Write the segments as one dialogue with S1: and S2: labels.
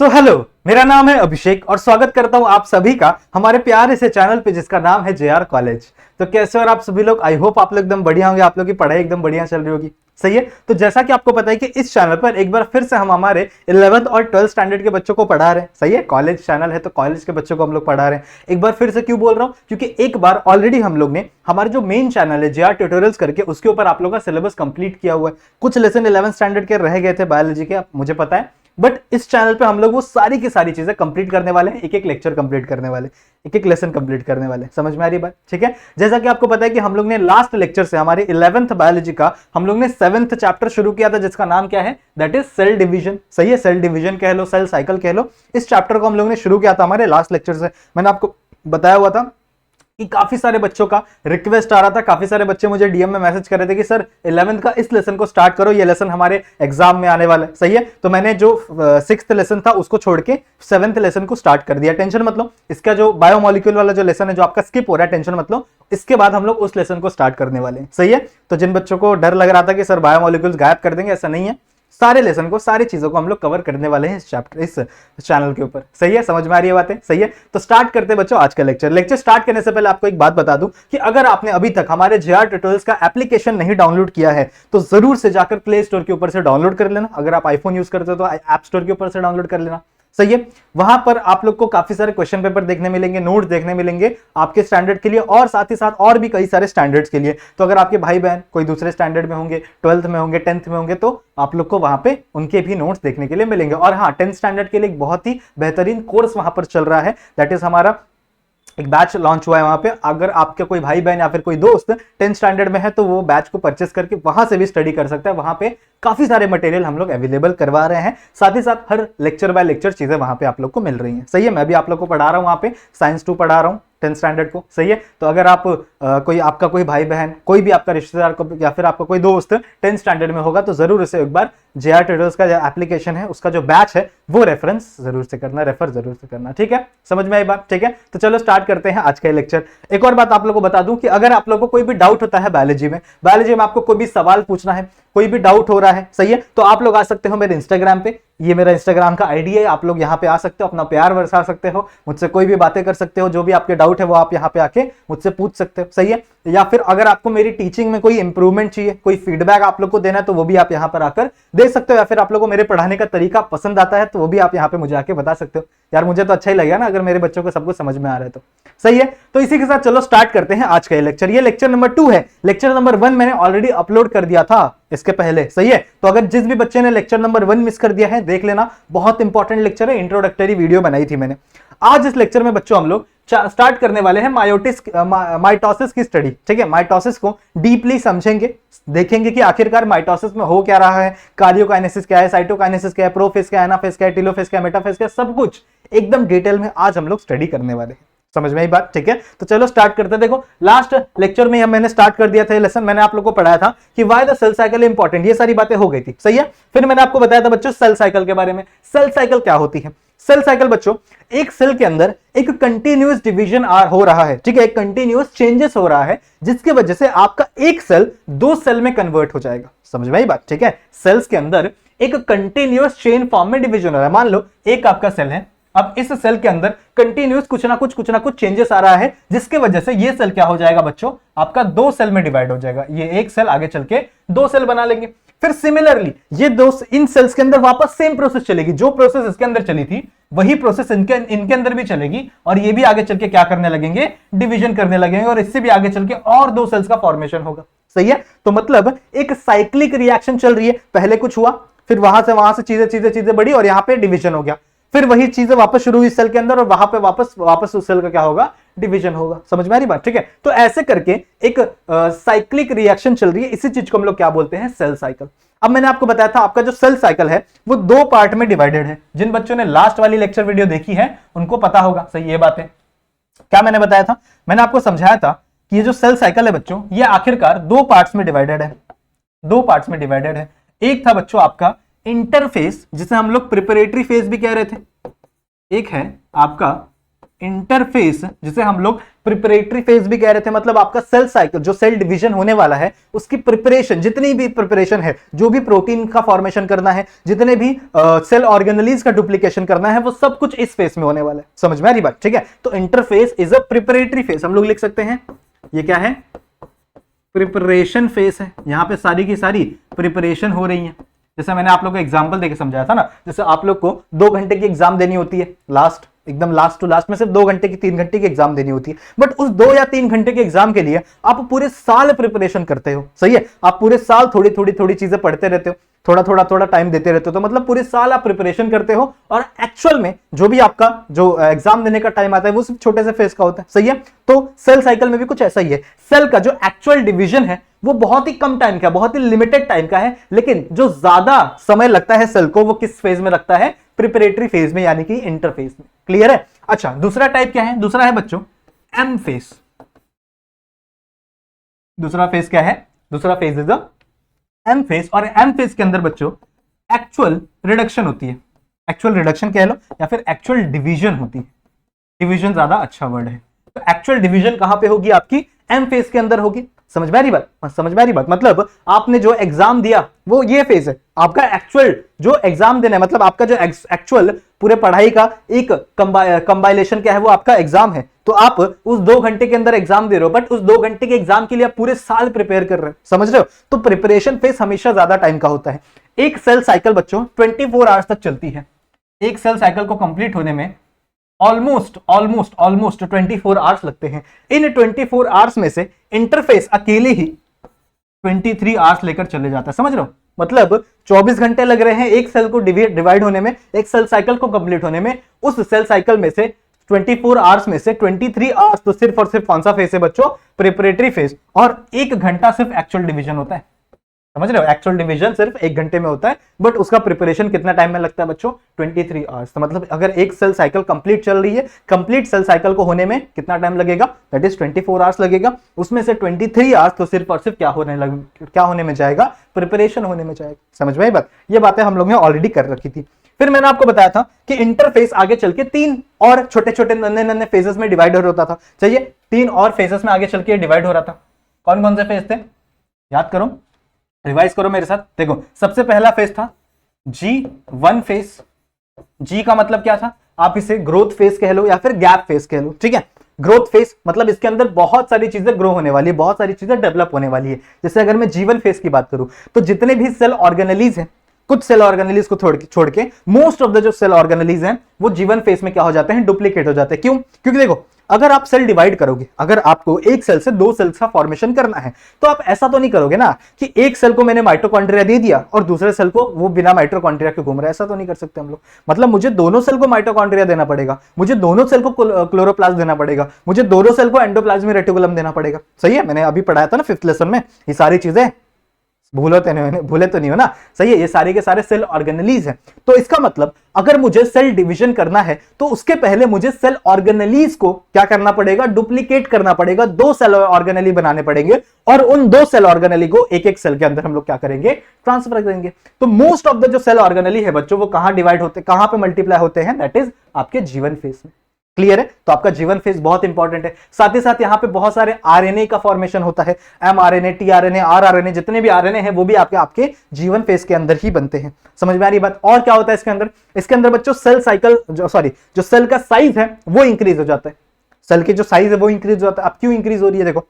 S1: Hello, मेरा नाम है अभिषेक और स्वागत करता हूं आप सभी का हमारे प्यारे से चैनल पे जिसका नाम है जेआर कॉलेज। तो कैसे और आप सभी लोग, आई होप आप लोग एकदम बढ़िया होंगे, आप लोग की पढ़ाई एकदम बढ़िया चल रही होगी। सही है। तो जैसा कि आपको पता है कि इस चैनल पर एक बार फिर से हम हमारे 11th और 12th स्टैंडर्ड के बच्चों को पढ़ा रहे हैं। सही है, कॉलेज चैनल है तो कॉलेज के बच्चों को हम लोग पढ़ा रहे हैं। एक बार फिर से क्यों बोल रहा हूं, क्योंकि एक बार ऑलरेडी हम लोग ने हमारे जो मेन चैनल है जेआर ट्यूटोरियल्स करके उसके ऊपर आप लोग का सिलेबस कंप्लीट किया हुआ है। कुछ लेसन 11th स्टैंडर्ड के रह गए थे बायोलॉजी के, मुझे पता है, बट इस चैनल पे हम लोग वो सारी की सारी चीजें कंप्लीट करने वाले हैं। एक एक लेक्चर कंप्लीट करने वाले, एक एक लेसन कंप्लीट करने वाले। समझ में आ रही बात? ठीक है। जैसा कि आपको पता है कि हम लोग ने लास्ट लेक्चर से हमारे 11th बायोलॉजी का हम लोग ने 7th चैप्टर शुरू किया था जिसका नाम क्या है, दैट इज सेल डिवीजन। सही है, सेल डिवीजन कह लो, सेल साइकिल कह लो। इस चैप्टर को हम लोग ने शुरू किया था हमारे लास्ट लेक्चर से। मैंने आपको बताया हुआ था कि काफी सारे बच्चों का रिक्वेस्ट आ रहा था, काफी सारे बच्चे मुझे डीएम में मैसेज कर रहे थे कि सर 11th का इस लेसन को स्टार्ट करो, ये लेसन हमारे एग्जाम में आने वाला है। सही है। तो मैंने जो 6th लेसन था उसको छोड़ के 7th लेसन को स्टार्ट कर दिया। टेंशन मतलब इसका जो बायोमोलिक्यूल वाला जो लेसन है जो आपका स्किप हो रहा है, टेंशन मतलब इसके बाद हम लोग उस लेसन को स्टार्ट करने वाले हैं। सही है। तो जिन बच्चों को डर लग रहा था कि सर बायोमोलिक्यूल्स गायब कर देंगे, ऐसा नहीं है। सारे लेसन को, सारी चीजों को हम लोग कवर करने वाले हैं इस चैप्टर, इस चैनल के ऊपर। सही है, समझ में आ रही है बातें? सही है। तो स्टार्ट करते हैं बच्चों आज का लेक्चर स्टार्ट करने से पहले आपको एक बात बता दूं कि अगर आपने अभी तक हमारे जेआर ट्यूटोरियल्स का एप्लीकेशन नहीं डाउनलोड किया है तो जरूर से जाकर प्ले स्टोर के ऊपर से डाउनलोड कर लेना। अगर आप आईफोन यूज करते हो तो ऐप स्टोर के ऊपर से डाउनलोड कर लेना। सही है। वहां पर आप लोग को काफी सारे क्वेश्चन पेपर देखने मिलेंगे, नोट्स देखने मिलेंगे आपके स्टैंडर्ड के लिए और साथ ही साथ और भी कई सारे स्टैंडर्ड्स के लिए। तो अगर आपके भाई बहन कोई दूसरे स्टैंडर्ड में होंगे, 12th में होंगे, 10th में होंगे, तो आप लोग को वहां पे उनके भी नोट्स देखने के लिए मिलेंगे। और हाँ, 10th स्टैंडर्ड के लिए एक बहुत ही बेहतरीन कोर्स वहां पर चल रहा है, दैट इज हमारा एक बैच लॉन्च हुआ है वहां पे। अगर आपके कोई भाई बहन या फिर कोई दोस्त 10th स्टैंडर्ड में है तो वो बैच को परचेस करके वहां से भी स्टडी कर सकता है। वहां पे काफी सारे मटेरियल हम लोग अवेलेबल करवा रहे हैं, साथ ही साथ हर लेक्चर बाय लेक्चर चीजें वहां पे आप लोग को मिल रही हैं। सही है। मैं भी आप लोग को पढ़ा रहा हूं वहां पे, साइंस 2 पढ़ा रहा हूं 10th स्टैंडर्ड को। सही है। तो अगर आप कोई आपका कोई भाई बहन, कोई भी आपका रिश्तेदार को या फिर आपका कोई दोस्त 10th स्टैंडर्ड में होगा तो जरूर इसे एक बार जेआर ट्यूटोरियल्स का जो एप्लीकेशन है उसका जो बैच है वो रेफरेंस जरूर से करना, रेफर जरूर से करना। ठीक है, समझ में आई बात? ठीक है। तो चलो स्टार्ट करते हैं आज का लेक्चर। एक और बात आप लोगों को बता दूं कि अगर आप लोगों को कोई भी डाउट होता है बायोलॉजी में आपको कोई भी सवाल पूछना है, कोई भी डाउट हो रहा है, सही है, तो आप लोग आ सकते हो मेरे इंस्टाग्राम पे। ये मेरा इंस्टाग्राम का आईडी है, आप लोग यहाँ पे आ सकते हो, अपना प्यार बरसा सकते हो, मुझसे कोई भी बातें कर सकते हो, जो भी आपके डाउट है वो आप यहाँ पे आके मुझसे पूछ सकते हो। सही है। या फिर अगर आपको मेरी टीचिंग में कोई इंप्रूवमेंट चाहिए, कोई फीडबैक आप लोग को देना है तो वो भी आप यहाँ पर आकर दे सकते हो। या फिर आप लोग को मेरे पढ़ाने का तरीका पसंद आता है तो वो भी आप यहाँ पे मुझे आके बता सकते हो। यार मुझे तो अच्छा ही लगेगा ना अगर मेरे बच्चों को सब कुछ समझ में आ रहा है तो। सही है। तो इसी के साथ चलो स्टार्ट करते हैं आज का ये लेक्चर। ये लेक्चर नंबर 2 है। लेक्चर नंबर 1 मैंने ऑलरेडी अपलोड कर दिया था इसके पहले। सही है। तो अगर जिस भी बच्चे ने लेक्चर नंबर 1 मिस कर दिया है देख लेना, बहुत इंपॉर्टेंट लेक्चर है, इंट्रोडक्टरी वीडियो बनाई थी मैंने। आज इस लेक्चर में बच्चों हम लोग स्टार्ट करने वाले हैं माइटोसिस की स्टडी। ठीक है। माइटोसिस को डीपली समझेंगे, देखेंगे कि आखिरकार माइटोसिस में हो क्या रहा है, कार्योकाइनेसिस क्या है, साइटोकाइनेसिस क्या है, प्रोफेज क्या है, एनाफेज क्या है, टेलोफेज क्या है, मेटाफेज क्या है, सब कुछ एकदम डिटेल में आज हम लोग स्टडी करने वाले हैं। समझ में आई बात? ठीक है। तो चलो स्टार्ट करते हैं। देखो लास्ट लेक्चर में मैंने स्टार्ट कर दिया था ये लेसन, मैंने आप लोगों को पढ़ाया था कि why the cell cycle important, ये सारी बातें हो गई थी। सही है। फिर मैंने आपको बताया था बच्चों सेल साइकिल के बारे में। सेल साइकिल क्या होती है? सेल साइकिल बच्चों एक सेल के अंदर एक कंटिन्यूअस डिवीजन हो रहा है। ठीक है, एक कंटिन्यूअस चेंजेस हो रहा है जिसकी वजह से आपका एक सेल 2 सेल में कन्वर्ट हो जाएगा। समझ में आई बात? ठीक है। सेल्स के अंदर एक कंटिन्यूअस चेन फॉर्म में डिवीजन हो रहा है। मान लो एक आपका सेल है, अब इस सेल के अंदर कंटिन्यूअस कुछ ना कुछ चेंजेस आ रहा है जिसकी वजह से ये सेल क्या हो जाएगा बच्चों, आपका 2 सेल में डिवाइड हो जाएगा। ये एक सेल आगे चल के 2 सेल बना लेंगे। फिर सिमिलरली ये इन सेल्स के अंदर वापस सेम प्रोसेस चलेगी, जो प्रोसेस इसके अंदर चली थी वही प्रोसेस इनके अंदर भी चलेगी और ये भी आगे चल के क्या करने लगेंगे, डिवीजन करने लगेंगे और इससे भी आगे चल के और 2 सेल्स का फॉर्मेशन होगा। सही है। तो मतलब एक साइक्लिक रिएक्शन चल रही है, पहले कुछ हुआ, फिर वहां से चीजें बढ़ी और यहाँ पे डिवीजन हो गया, फिर वही चीजें वापस शुरू हुई सेल के अंदर और वहां पे वापस उस सेल का क्या होगा, डिवीजन होगा। समझ में आ रही बात? ठीक है। तो ऐसे करके एक साइक्लिक रिएक्शन चल रही है, इसी चीज को हम लोग क्या बोलते हैं, सेल साइकिल। अब मैंने आपको बताया था आपका जो सेल साइकिल है वो 2 पार्ट में डिवाइडेड है। जिन बच्चों ने लास्ट वाली लेक्चर वीडियो देखी है उनको पता होगा। सही, ये बात है। क्या मैंने बताया था? मैंने आपको समझाया था कि ये जो सेल साइकिल है बच्चों ये आखिरकार 2 पार्ट्स में डिवाइडेड है। 2 पार्ट्स में डिवाइडेड है। एक था बच्चों आपका इंटरफेस, जिसे हम लोग प्रिपरेटरी फेज भी कह रहे थे। एक है आपका इंटरफेस, जिसे हम लोग प्रिपरेटरी फेज भी कह रहे थे, मतलब आपका सेल साइकिल जो सेल डिवीजन होने वाला है उसकी प्रिपरेशन, जितनी भी प्रिपरेशन है, जो भी प्रोटीन का फॉर्मेशन करना है, जितने भी सेल ऑर्गेनेलीज का डुप्लीकेशन करना है, वो सब कुछ इस फेज में होने वाला है। समझ में आ रही बात? ठीक है, तो interface is a preparatory phase, हम लोग लिख सकते हैं ये क्या है, प्रिपरेशन फेज है। यहां पे सारी की सारी प्रिपरेशन हो रही है। जैसे मैंने आप लोग को एग्जांपल देके समझाया था ना, जैसे आप लोग को 2 घंटे की एग्जाम देनी होती है, लास्ट एकदम लास्ट टू लास्ट में सिर्फ 2 घंटे की 3 घंटे की एग्जाम देनी होती है, बट उस 2 या 3 घंटे के एग्जाम के लिए आप पूरे साल प्रिपरेशन करते हो। सही है, आप पूरे साल थोड़ी थोड़ी चीजें पढ़ते रहते हो, थोड़ा टाइम देते रहते हो, तो मतलब पूरे साल आप प्रिपरेशन करते हो, और एक्चुअल में जो भी आपका जो एग्जाम देने का टाइम आता है वो सिर्फ छोटे से फेज का होता है। सही है, तो सेल साइकिल में भी कुछ ऐसा ही है। सेल का जो एक्चुअल डिवीजन है वो बहुत ही कम टाइम का, बहुत ही लिमिटेड टाइम का है, लेकिन जो ज्यादा समय लगता है सेल को, वो किस फेज में लगता है, प्रिपरेटरी फेज में, यानी कि इंटरफेस में। क्लियर है? अच्छा, दूसरा टाइप क्या है? दूसरा है बच्चों एम फेज। दूसरा फेज क्या है? दूसरा फेज इज एम फेज, और एम फेज के अंदर बच्चों एक्चुअल रिडक्शन होती है। एक्चुअल रिडक्शन कह लो या फिर एक्चुअल डिवीजन होती है, डिवीजन ज्यादा अच्छा वर्ड है। तो एक्चुअल डिवीजन कहां पे होगी? आपकी एम फेज के अंदर होगी। समझ में आ रही बात? समझ में आ रही बात? मतलब आपने जो एग्जाम दिया वो ये फेज है, आपका एक्चुअल जो एग्जाम देना है, मतलब आपका जो एक्चुअल पूरे पढ़ाई का एक कंबाइलेशन क्या है, वो आपका एग्जाम है। तो आप उस 2 घंटे के अंदर एग्जाम दे रहे हो, बट उस 2 घंटे के एग्जाम के लिए आप पूरे साल प्रिपेयर कर रहे हो। समझ रहे हो? तो प्रिपरेशन फेज हमेशा ज्यादा टाइम का होता है। एक सेल साइकिल बच्चों 24 आवर्स तक चलती है। एक सेल साइकिल को कंप्लीट होने में ऑलमोस्ट 24 आवर्स लगते हैं। इन 24 आवर्स में से इंटरफेस अकेले ही 23 आवर्स लेकर चले जाता है। समझ रहे हो? मतलब 24 घंटे लग रहे हैं एक सेल को डिवाइड होने में, एक सेल साइकिल को कंप्लीट होने में। उस सेल साइकिल में से 24 आवर्स में से 23 आवर्स तो सिर्फ और सिर्फ कौन सा फेज है बच्चों? Preparatory phase. और 1 घंटा सिर्फ एक्चुअल डिवीजन होता है। समझ रहे हो? एक्चुअल डिवीजन सिर्फ 1 घंटे में होता है, बट उसका प्रिपरेशन कितना टाइम में लगता है बच्चों? 23 आवर्स। तो मतलब अगर एक सेल साइकिल कंप्लीट चल रही है, कंप्लीट सेल साइकिल को होने में कितना टाइम लगेगा? दैट इज 24 आवर्स लगेगा। उसमें से 23 आवर्स तो सिर्फ और सिर्फ क्या होने में जाएगा? प्रिपरेशन होने में जाएगा। समझ में आई बात? ये बातें हम लोग ने ऑलरेडी कर रखी थी। फिर मैंने आपको बताया था कि इंटरफेस आगे चल के 3 और छोटे छोटे नन्हे फेजेस में डिवाइड होता था। चाहिए 3 और फेजेस में आगे चल के डिवाइड हो रहा था। कौन कौन से फेज थे? याद करो, रिवाइज करो मेरे साथ। देखो, सबसे पहला फेज था G1 फेज। G का मतलब क्या था? आप इसे ग्रोथ फेज कह लो या फिर गैप फेज कह लो। ठीक है, ग्रोथ फेज मतलब इसके अंदर बहुत सारी चीजें ग्रो होने वाली है, बहुत सारी चीजें डेवलप होने वाली है। जैसे अगर मैं G1 फेज की बात करूं तो जितने भी सेल ऑर्गेनेलीज हैं, कुछ सेल ऑर्गेनेलीज को छोड़ के मोस्ट ऑफ द जो सेल ऑर्गेनेलीज हैं वो G1 फेज में क्या हो जाते हैं? डुप्लीकेट हो जाते हैं। क्यों? क्योंकि देखो, अगर आप सेल डिवाइड करोगे, अगर आपको एक सेल से 2 सेल्स का फॉर्मेशन करना है, तो आप ऐसा तो नहीं करोगे ना कि एक सेल को मैंने माइटोकॉन्ड्रिया दे दिया और दूसरे सेल को वो बिना माइटोकॉन्ड्रिया के घूम रहा है। ऐसा तो नहीं कर सकते हम लोग। मतलब मुझे दोनों सेल को माइटोकॉन्ड्रिया देना पड़ेगा, मुझे दोनों सेल को क्लोरोप्लास्ट देना पड़ेगा, मुझे दोनों सेल को एंडोप्लाज्मिक रेटिकुलम देना पड़ेगा। सही है? मैंने अभी पढ़ाया था ना 5th लेसन में, ये सारी चीजें भूले तो नहीं हो ना? सही है, ये सारे के सारे सेल ऑर्गेनेलीज हैं। तो इसका मतलब अगर मुझे सेल डिवीजन करना है तो उसके पहले मुझे सेल ऑर्गेनेलीज को क्या करना पड़ेगा? डुप्लीकेट करना पड़ेगा। 2 सेल ऑर्गेनेली बनाने पड़ेंगे और उन 2 सेल ऑर्गेनेली को एक एक सेल के अंदर हम लोग क्या करेंगे? ट्रांसफर करेंगे। तो मोस्ट ऑफ द जो सेल ऑर्गेनेली है बच्चों, वो कहां डिवाइड होते हैं, कहां पे मल्टीप्लाई होते हैं? दैट इज आपके G1 फेज में। क्लियर है? तो आपका G1 फेज बहुत इंपॉर्टेंट है। साथ ही साथ यहां पे बहुत सारे आरएनए का फॉर्मेशन होता है। mRNA, tRNA, rRNA, जितने भी आरएनए हैं वो भी आपके G1 फेज के अंदर ही बनते हैं। समझ में आ रही बात? और क्या होता है इसके अंदर? इसके अंदर बच्चों सेल साइकिल जो सेल का साइज है वो इंक्रीज हो जाता है। सेल की जो साइज है वो इंक्रीज हो जाता है। अब क्यों इंक्रीज हो रही है? देखो,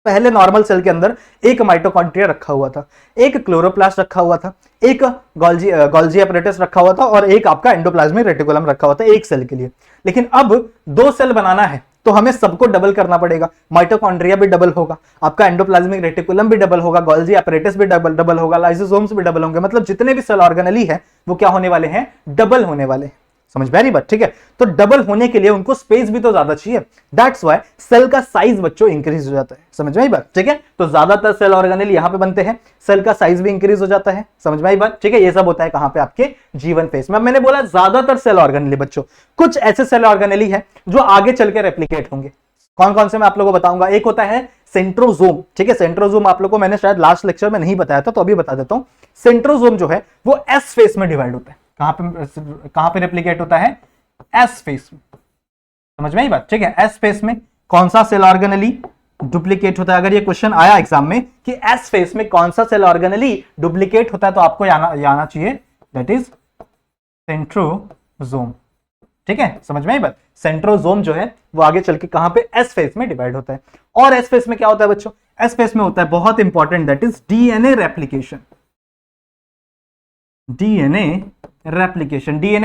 S1: पहले नॉर्मल सेल के अंदर एक माइटोकॉन्ड्रिया रखा हुआ था, एक क्लोरोप्लास्ट रखा हुआ था, एक गोल्जी एपरेटस रखा हुआ था और एक आपका एंडोप्लाज्मिक रेटिकुलम रखा हुआ था एक सेल के लिए। लेकिन अब 2 सेल बनाना है तो हमें सबको डबल करना पड़ेगा। माइटोकॉन्ड्रिया भी डबल होगा, आपका एंडोप्लाज्मिक रेटिकुलम भी डबल होगा, गोल्जी एपरेटस भी डबल होगा, लाइसोसोम्स भी डबल होंगे। मतलब जितने भी सेल ऑर्गेनेली है वो क्या होने वाले हैं? डबल होने वाले हैं। समझ में आ रही बात? ठीक है, तो डबल होने के लिए उनको स्पेस भी तो ज्यादा चाहिए। दैट्स व्हाई सेल का साइज बच्चों इंक्रीज हो जाता है। समझ में आई बात? ठीक है, तो ज्यादातर सेल ऑर्गेनेल यहां पे बनते हैं, सेल का साइज भी इंक्रीज हो जाता है। समझ में आई बात? ठीक है, ये सब होता है कहां पे? आपके G1 फेज में। मैंने बोला ज्यादातर सेल ऑर्गेनेली बच्चों, कुछ ऐसे सेल ऑर्गेनेली है जो आगे चल के रेप्लिकेट होंगे। कौन कौन से मैं आप लोगों को बताऊंगा। एक होता है सेंट्रोजोम। ठीक है, सेंट्रोजोम आप लोगों को मैंने शायद लास्ट लेक्चर में नहीं बताया था, तो अभी बता देता हूं। सेंट्रोजोम जो है वो S फेज में डिवाइड होता है। कहां पे रेप्लिकेट होता है? S फेज में। समझ में आई बात? ठीक है, S फेज में कौन सा सेल ऑर्गेनेली डुप्लीकेट होता है। अगर ये क्वेश्चन आया एग्जाम में कि एस फेस में कौन सा सेल ऑर्गेनेली डुप्लीकेट होता है, तो आपको आना चाहिए दैट इज सेंट्रोजोम। ठीक है, समझ में आई बात। सेंट्रोजोम जो है वो आगे चल के कहां पे, एस फेस में डिवाइड होता है। और एस फेस में क्या होता है बच्चों, एस फेस में होता है बहुत important that is DNA replication. DNA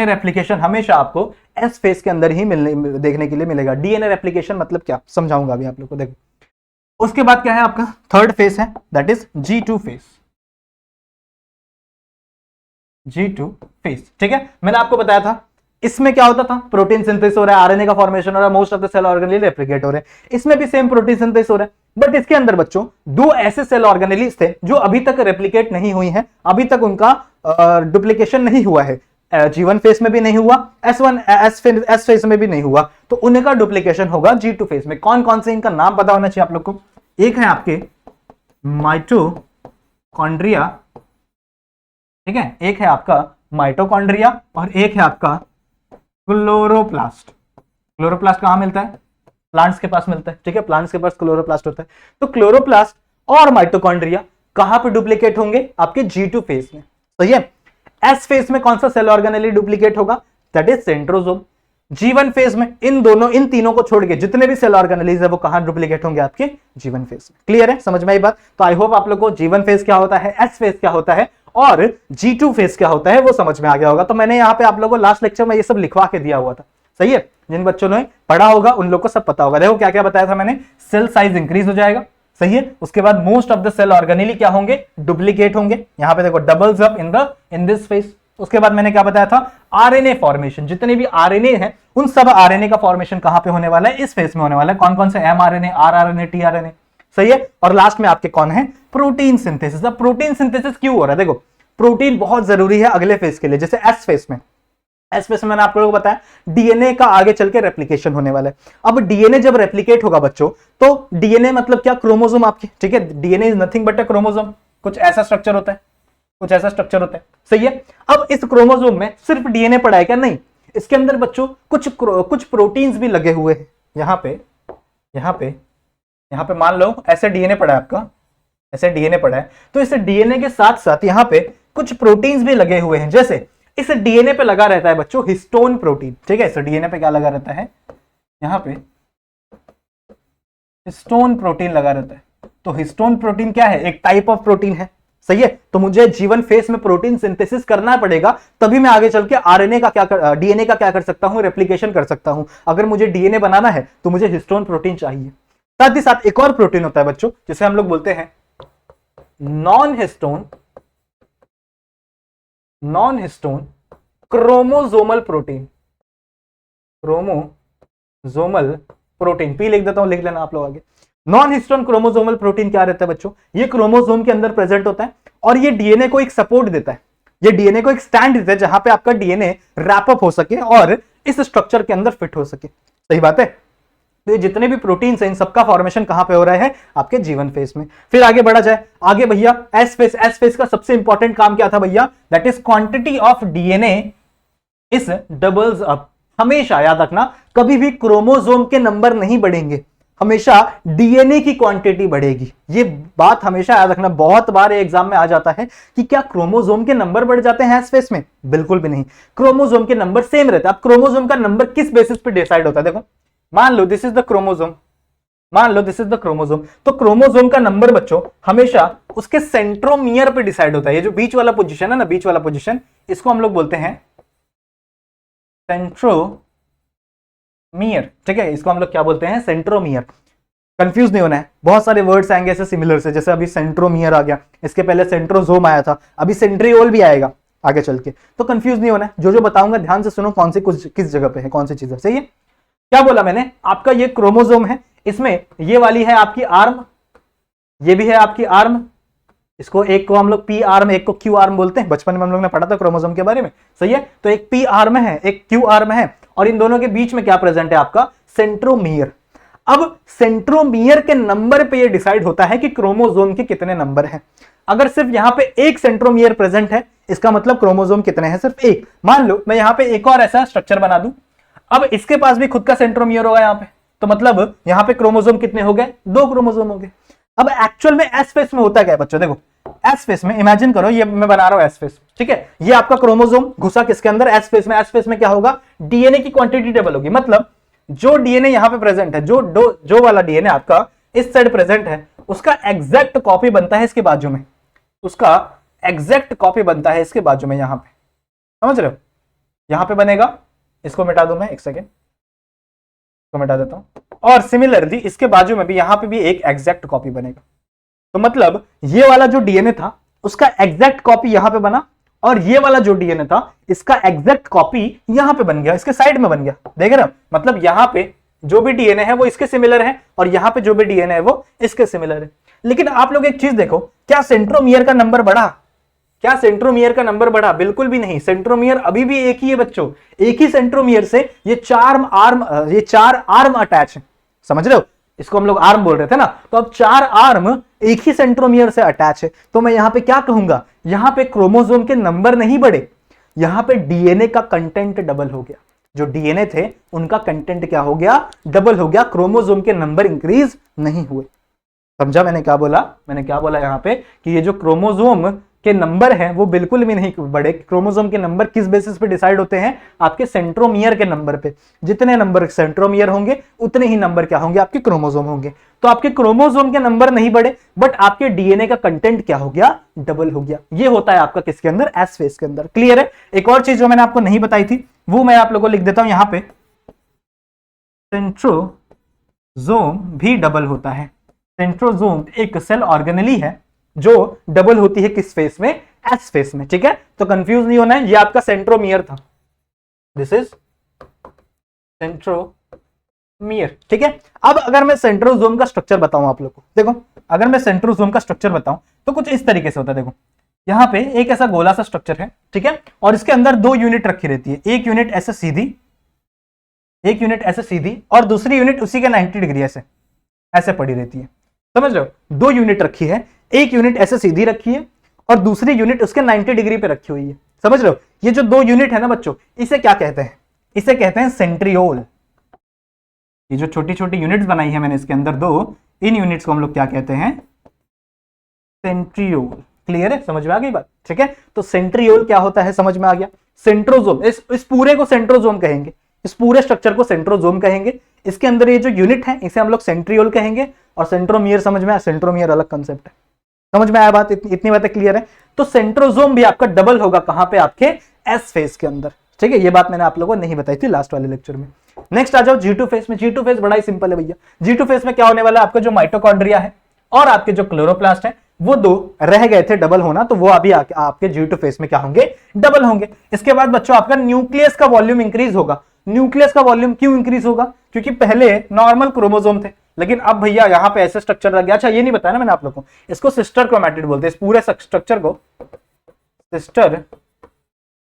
S1: replication हमेशा आपको एस फेस के अंदर ही देखने के लिए मिलेगा। डीएनए रेप्लिकेशन मतलब क्या, समझाऊंगा अभी आप लोग को। देखो उसके बाद क्या है आपका थर्ड फेस है that is G2 face. G2 face, ठीक है। मैंने आपको बताया था इसमें क्या होता था, प्रोटीन सिंथेसिस हो रहा है, आरएनए का फॉर्मेशन हो रहा है, most of the cell organelle replicate हो रहे हैं। इसमें भी सेम प्रोटीन सिंथेसिस हो रहा है, बट इसके अंदर बच्चों दो ऐसे सेल ऑर्गेनेलीज थे जो अभी तक रेप्लिकेट नहीं हुई हैं, अभी तक उनका डुप्लीकेशन नहीं हुआ है। G1 फेस में भी नहीं हुआ, एस फेस में भी नहीं हुआ, तो उनका डुप्लीकेशन होगा G2 फेस में। कौन कौन से, इनका नाम पता होना चाहिए आप लोग को। एक है आपके माइटोकॉन्ड्रिया, ठीक है, एक है आपका माइटोकॉन्ड्रिया और एक है आपका क्लोरोप्लास्ट। क्लोरोप्लास्ट कहां मिलता है, प्लांट्स के पास मिलता है, ठीक है, प्लांट्स के पास क्लोरोप्लास्ट होता है। तो क्लोरोप्लास्ट और माइटोकॉन्ड्रिया कहां पे डुप्लीकेट होंगे, आपके G2 फेस में। सही है। एस फेस में कौन सा सेल ऑर्गेनेली डुप्लीकेट होगा, that is centrosome. G1 face में इन तीनों को छोड़ के जितने भी सेल ऑर्गेनेलीज है वो कहां डुप्लीकेट होंगे, आपके G1 फेस में। क्लियर है, समझ में आई बात। तो आई होप आप लोग को G1 फेस क्या होता है, एस फेस क्या होता है और G2 फेस क्या होता है वो समझ में आ गया होगा। तो मैंने यहाँ पे आप लोगों को लास्ट लेक्चर में ये सब लिखवा के दिया हुआ था। सही है, जिन बच्चों ने पढ़ा होगा उन लोग को सब पता होगा। देखो क्या क्या बताया था मैंने, सेल साइज इंक्रीज हो जाएगा। सही है। उसके बाद most of the cell organelle क्या होंगे, डुप्लीकेट होंगे। यहाँ पे देखो doubles up in this phase. उसके बाद मैंने क्या बताया था, आरएनए फॉर्मेशन, जितने भी आरएनए हैं उन सब आरएनए का फॉर्मेशन कहां पे होने वाला है, इस फेस में होने वाला है। कौन कौन से, एमआरएनए, आरआरएनए, टीआरएनए। सही है। और लास्ट में आपके कौन है, प्रोटीन सिंथेसिस। अब प्रोटीन सिंथेसिस क्यों हो रहा है, देखो प्रोटीन बहुत जरूरी है अगले फेस के लिए। जैसे एस फेस में मैंने आप लोगों को बताया डीएनए का आगे चल के रेप्लिकेशन होने वाला है। अब डीएनए जब रेप्लिकेट होगा बच्चों, तो डीएनए मतलब क्या, क्रोमोसोम आपके, ठीक है। DNA is nothing but a chromosome, कुछ ऐसा स्ट्रक्चर होता है, कुछ ऐसा स्ट्रक्चर होता है। सही है। अब इस क्रोमोसोम में सिर्फ डीएनए पड़ा है क्या, नहीं, इसके अंदर बच्चों कुछ प्रोटीन्स भी लगे हुए हैं। यहां पे मान लो ऐसे डीएनए पड़ा है आपका, ऐसे डीएनए पड़ा है, तो इस डीएनए के साथ साथ यहां पे कुछ प्रोटीन्स भी लगे हुए हैं। जैसे इस डीएनए पे लगा रहता है बच्चों हिस्टोन प्रोटीन, ठीक है। इस डीएनए पे क्या लगा रहता है, यहां पे हिस्टोन प्रोटीन लगा रहता है। तो हिस्टोन प्रोटीन क्या है, एक टाइप ऑफ प्रोटीन है। सही है। तो मुझे G1 फेस में प्रोटीन सिंथेसिस करना पड़ेगा, तभी मैं आगे चल के आरएनए का डीएनए का क्या कर सकता हूं, रेप्लिकेशन कर सकता हूं। अगर मुझे डीएनए बनाना है तो मुझे हिस्टोन प्रोटीन चाहिए। साथ ही साथ एक और प्रोटीन होता है बच्चों, जिसे हम लोग बोलते हैं non histone chromosomal protein. P लिख देता हूं, लिख लेना आप लोग आगे। नॉन हिस्टोन क्रोमोसोमल प्रोटीन क्या रहता है बच्चों, ये क्रोमोसोम के अंदर प्रेजेंट होता है और ये डीएनए को एक सपोर्ट देता है, ये डीएनए को एक स्टैंड देता है जहां पे आपका डीएनए रैप अप हो सके और इस स्ट्रक्चर के अंदर फिट हो सके। सही बात है। तो ये जितने भी प्रोटीन्स हैं इन सबका फॉर्मेशन कहां पे हो रहा है, आपके G1 फेस में। फिर आगे बढ़ा जाए, आगे भैया एस फेस का सबसे इंपॉर्टेंट काम क्या था भैया, that is quantity of DNA is doubles up. हमेशा याद रखना, कभी भी क्रोमोसोम के नंबर नहीं बढ़ेंगे, हमेशा डीएनए की क्वांटिटी बढ़ेगी। ये बात हमेशा याद रखना, बहुत बार एग्जाम में आ जाता है कि क्या क्रोमोसोम के नंबर बढ़ जाते हैं एस फेस में, बिल्कुल भी नहीं, क्रोमोसोम के नंबर सेम रहता है। अब क्रोमोसोम का नंबर किस बेसिस पे डिसाइड होता है, देखो मान लो दिस इज द क्रोमोसोम, तो क्रोमोसोम का नंबर बच्चों हमेशा उसके सेंट्रोमियर पे डिसाइड होता है। ये जो बीच वाला पोजीशन है ना, बीच वाला पोजीशन, इसको हम लोग बोलते हैं सेंट्रोमियर, ठीक है। इसको हम लोग क्या बोलते हैं, सेंट्रोमियर। कंफ्यूज नहीं होना है, बहुत सारे वर्ड्स आएंगे ऐसे सिमिलर से, जैसे अभी सेंट्रोमियर आ गया, इसके पहले सेंट्रोजोम आया था, अभी सेंट्रियोल भी आएगा आगे चल के। तो कंफ्यूज नहीं होना है, जो बताऊंगा ध्यान से सुनो, कौन सी किस जगह पे है, कौन सी चीज है। सही है। क्या बोला मैंने, आपका ये क्रोमोसोम है, इसमें ये वाली है आपकी आर्म, ये भी है आपकी आर्म, इसको एक को हम लोग पी आर्म, एक को क्यू आर्म बोलते हैं। बचपन में हम लोग ने पढ़ा था क्रोमोसोम के बारे में। सही है। तो एक पी आर्म है, एक क्यू आर्म है, और इन दोनों के बीच में क्या प्रेजेंट है, आपका सेंट्रोमियर। अब सेंट्रोमियर के नंबर पे ये डिसाइड होता है कि क्रोमोसोम के कितने नंबर हैं। अगर सिर्फ यहां पे एक सेंट्रोमियर प्रेजेंट है, इसका मतलब क्रोमोसोम कितने हैं, सिर्फ एक। मान लो मैं यहां पे एक और ऐसा स्ट्रक्चर बना दूं, अब इसके पास भी खुद का सेंट्रोमियर होगा यहां पे, तो मतलब यहाँ पे क्रोमोसोम कितने हो गए, 2 क्रोमोसोम हो गए। अब एक्चुअल में एस फेस में होता क्या है बच्चों, देखो एस फेस में इमेजिन करो, ये मैं बना रहा हूं एस फेस, ठीक है, ये आपका क्रोमोसोम घुसा किसके अंदर, एस फेस में। एस फेस में क्या होगा, डीएनए की क्वांटिटी डबल होगी, मतलब जो डीएनए यहां पे प्रेजेंट है, जो वाला डीएनए आपका इस साइड प्रेजेंट है, उसका एग्जैक्ट कॉपी बनता है इसके बाजू में, उसका एग्जैक्ट कॉपी बनता है इसके बाजू में, यहां पे समझ रहे हो, यहां पे बनेगा, इसको मिटा दूं मैं, एक सेकेंड को मिटा देता हूं, और सिमिलरली इसके बाजू में भी यहां पे भी एक एग्जैक्ट कॉपी बनेगा। तो मतलब ये वाला जो डीएनए था उसका एग्जैक्ट कॉपी यहां पे बना, और ये वाला जो डीएनए था इसका एग्जैक्ट कॉपी यहां पे बन गया, इसके साइड में बन गया, देख रहे हो, मतलब यहां पे जो भी डीएनए है वो इसके सिमिलर है, और यहां पे जो भी डीएनए है वो इसके सिमिलर है। लेकिन आप लोग एक चीज देखो, क्या सेंट्रोमियर का नंबर बढ़ा, क्या सेंट्रोमियर का नंबर बढ़ा, बिल्कुल भी नहीं, सेंट्रोमियर अभी भी एक ही है बच्चों, एक ही सेंट्रोमियर से ये चार आर्म अटैच है, समझ रहे हो, इसको हम लोग आर्म बोल रहे थे ना, तो अब 4 आर्म एक ही सेंट्रोमियर से अटैच है। तो मैं यहां पे क्या कहूंगा, यहां पे क्रोमोसोम के नंबर नहीं बढ़े, यहां पे डीएनए का कंटेंट डबल हो गया, जो डीएनए थे उनका कंटेंट क्या हो गया, डबल हो गया, क्रोमोसोम के नंबर इंक्रीज नहीं हुए। समझा मैंने क्या बोला, मैंने क्या बोला यहां पे कि ये जो क्रोमोसोम के नंबर हैं वो बिल्कुल भी नहीं बढ़े। क्रोमोसोम के नंबर किस बेसिस पे डिसाइड होते हैं, आपके सेंट्रोमियर के नंबर पे, जितने नंबर सेंट्रोमियर होंगे उतने ही नंबर क्या होंगे, आपके क्रोमोसोम होंगे। तो आपके क्रोमोसोम के नंबर नहीं बढ़े, बट आपके डीएनए का कंटेंट क्या हो गया, डबल हो गया। ये होता है आपका किसके अंदर, एस फेस के अंदर। क्लियर है। एक और चीज जो मैंने आपको नहीं बताई थी वो मैं आप लोगों को लिख देता हूं यहां पे, सेंट्रोजोम भी डबल होता है। सेंट्रोजोम एक सेल ऑर्गेनेली है जो डबल होती है किस फेस में, एस फेस में, ठीक है। तो कंफ्यूज नहीं होना है, ये आपका सेंट्रोमियर था, दिस इज सेंट्रोमियर, ठीक है। अब अगर मैं सेंट्रोजोम का स्ट्रक्चर बताऊं आप लोग को, देखो अगर मैं सेंट्रोजोम का स्ट्रक्चर बताऊं तो कुछ इस तरीके से होता है। देखो यहां पे एक ऐसा गोला सा स्ट्रक्चर है, ठीक है, और इसके अंदर 2 यूनिट रखी रहती है, एक यूनिट ऐसे सीधी, एक यूनिट ऐसे सीधी, और दूसरी यूनिट उसी के 90 डिग्री ऐसे पड़ी रहती है, समझ रहे हो। 2 यूनिट रखी है, एक यूनिट ऐसे सीधी रखी है और दूसरी यूनिट उसके 90 डिग्री पे रखी हुई है, समझ रहे हो। ये जो 2 यूनिट है ना बच्चों, इसे क्या कहते हैं, इसे कहते हैं सेंट्रियोल। ये जो छोटी छोटी यूनिट्स बनाई है मैंने इसके अंदर 2, इन यूनिट्स को हम लोग क्या कहते हैं, सेंट्रियोल। क्लियर है, समझ में आ गई बात, ठीक है। तो सेंट्रियोल क्या होता है, समझ में आ गया। सेंट्रोजोम, इस पूरे को सेंट्रोजोम कहेंगे, इस पूरे स्ट्रक्चर को सेंट्रोजोम कहेंगे। इसके अंदर ये जो यूनिट है इसे हम लोग सेंट्रियोल कहेंगे, और सेंट्रोमियर समझ में आया, सेंट्रोमियर अलग कंसेप्ट है, समझ में आया बात, इतनी बातें क्लियर है। तो सेंट्रोजोम भी आपका डबल होगा कहां पे, आपके एस फेस के अंदर, ठीक है। ये बात मैंने आप लोगों को नहीं बताई थी लास्ट वाले लेक्चर में। नेक्स्ट आ जाओ G2 फेस में। G2 फेस बड़ा ही सिंपल है भैया। G2 फेस में क्या होने वाला है, आपका जो माइटोकॉन्ड्रिया है और आपके जो क्लोरोप्लास्ट है वो 2 रह गए थे डबल होना, तो वो अभी आपके G2 फेस में क्या होंगे, डबल होंगे। इसके बाद बच्चों आपका न्यूक्लियस का वॉल्यूम इंक्रीज होगा। न्यूक्लियस का वॉल्यूम क्यों इंक्रीज होगा, क्योंकि पहले नॉर्मल क्रोमोसोम थे, लेकिन अब भैया यहां पे ऐसे स्ट्रक्चर लग गया। अच्छा ये नहीं बताया ना मैंने आप लोगों को, इसको सिस्टर क्रोमैटिड बोलते हैं, इस पूरे स्ट्रक्चर को सिस्टर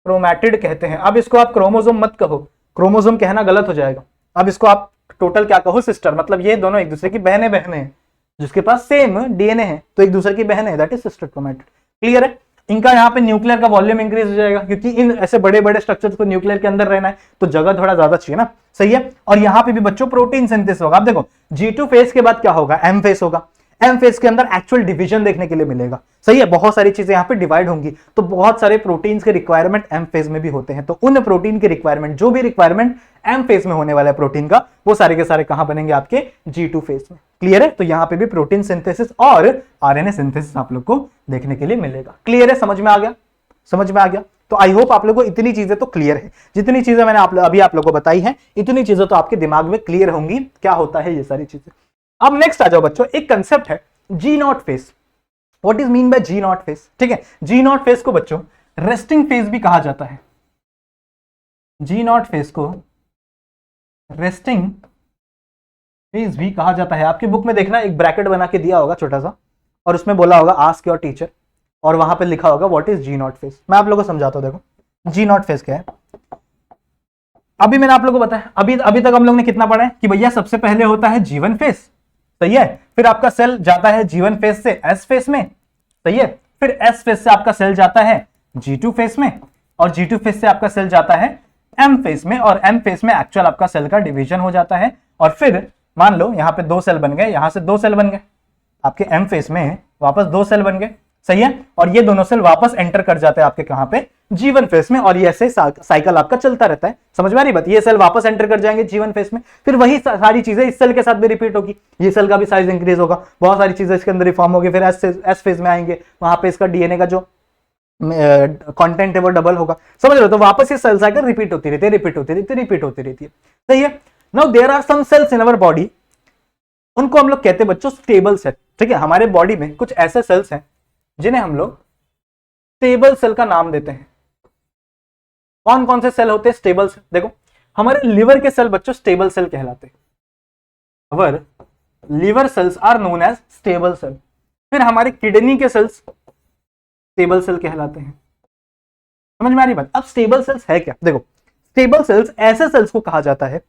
S1: क्रोमैटिड कहते हैं। अब इसको आप क्रोमोसोम मत कहो, क्रोमोसोम कहना गलत हो जाएगा। अब इसको आप टोटल क्या कहो, सिस्टर, मतलब ये दोनों एक दूसरे की बहने हैं, जिसके पास सेम डीएनए है तो एक दूसरे की बहन है, that is sister chromatid. Clear है। इनका यहाँ पे न्यूक्लियर का वॉल्यूम इंक्रीज हो जाएगा, क्योंकि इन ऐसे बड़े बड़े स्ट्रक्चर्स को न्यूक्लियर के अंदर रहना है तो जगह थोड़ा ज्यादा चाहिए ना, सही है। और यहाँ पे भी बच्चों प्रोटीन सिंथेसिस होगा। अब देखो G2 फेस के बाद क्या होगा, M फेस होगा। M फेस के अंदर एक्चुअल डिवीजन देखने के लिए मिलेगा, सही है। बहुत सारी चीजें यहाँ पे डिवाइड होंगी, तो बहुत सारे प्रोटीन्स के रिक्वायरमेंट M फेस में भी होते हैं। तो उन प्रोटीन के रिक्वायरमेंट, जो भी रिक्वायरमेंट M फेस में होने वाला है प्रोटीन का, वो सारे के सारे कहां बनेंगे, आपके G2 फेस में। क्लियर है। तो यहाँ पे भी प्रोटीन सिंथेसिस और आरएनए सिंथेसिस आप लोग को देखने के लिए मिलेगा। क्लियर है, समझ में आ गया, समझ में आ गया। तो आई होप आप लोगों को इतनी चीजें तो क्लियर है, जितनी चीजें मैंने अभी आप लोगों को बताई हैं, इतनी चीजें तो आपके दिमाग में क्लियर होंगी क्या होता है ये सारी चीजें। अब नेक्स्ट आ जाओ बच्चों, एक कंसेप्ट है G0 face. What is mean by G0 face, ठीक है। G0 फेस को बच्चों रेस्टिंग फेस भी कहा जाता है। G0 फेस को रेस्टिंग फेस भी कहा जाता है। आपकी बुक में देखना एक ब्रैकेट बना के दिया होगा छोटा सा, और उसमें बोला होगा आस्क योर टीचर, और वहां पे लिखा होगा व्हाट इज G0 फेस। मैं आप लोगों को समझाता हूं। देखो G0 फेस क्या है, अभी मैंने आप लोगों को बताया, अभी तक हम लोग ने कितना पढ़ा है कि भैया सबसे पहले होता है G1 फेस, सही है। फिर आपका सेल जाता है G1 फेस से S फेस में, सही है। फिर S फेस से आपका सेल जाता है G2 फेस में, और G2 फेस से आपका सेल जाता है M फेस में, और M फेस में एक्चुअल आपका सेल का डिवीजन हो जाता है। और फिर मान लो यहाँ पे 2 सेल बन गए, यहां से 2 सेल बन गए, आपके एम फेस में वापस 2 सेल बन गए, सही है। और ये दोनों सेल वापस एंटर कर जाते हैं आपके कहां पे, जीवन फेस में, और ये ऐसे साइकिल आपका चलता रहता है। समझ में आ रही बात? ये सेल वापस एंटर कर जाएंगे जीवन फेस में, फिर वही सारी चीजें इस सेल के साथ भी रिपीट होगी, ये सेल का भी साइज इंक्रीज होगा, बहुत सारी चीजें इसके अंदर रिफॉर्म होगी, फिर एस फेज में आएंगे, वहां पे इसका डीएनए का जो कंटेंट है वो डबल होगा। समझ रहे हो? तो वापस ये सेल साइकिल रिपीट होती रहती है, रिपीट होती रहती है, रिपीट होती रहती है, सही है। Now there are some cells in our body, उनको हम लोग कहते हैं बच्चों स्टेबल सेल, ठीक है। हमारे बॉडी में कुछ ऐसे सेल्स हैं जिन्हें हम लोग स्टेबल सेल का नाम देते हैं। कौन कौन से सेल होते हैं स्टेबल सेल? देखो, हमारे लिवर के सेल बच्चों स्टेबल सेल कहलाते हैं, our liver cells are known as stable cell. फिर हमारे किडनी के सेल्स स्टेबल सेल कहलाते हैं। समझ में आ रही बात? अब स्टेबल सेल्स है क्या? देखो, स्टेबल सेल्स ऐसे सेल्स को कहा जाता है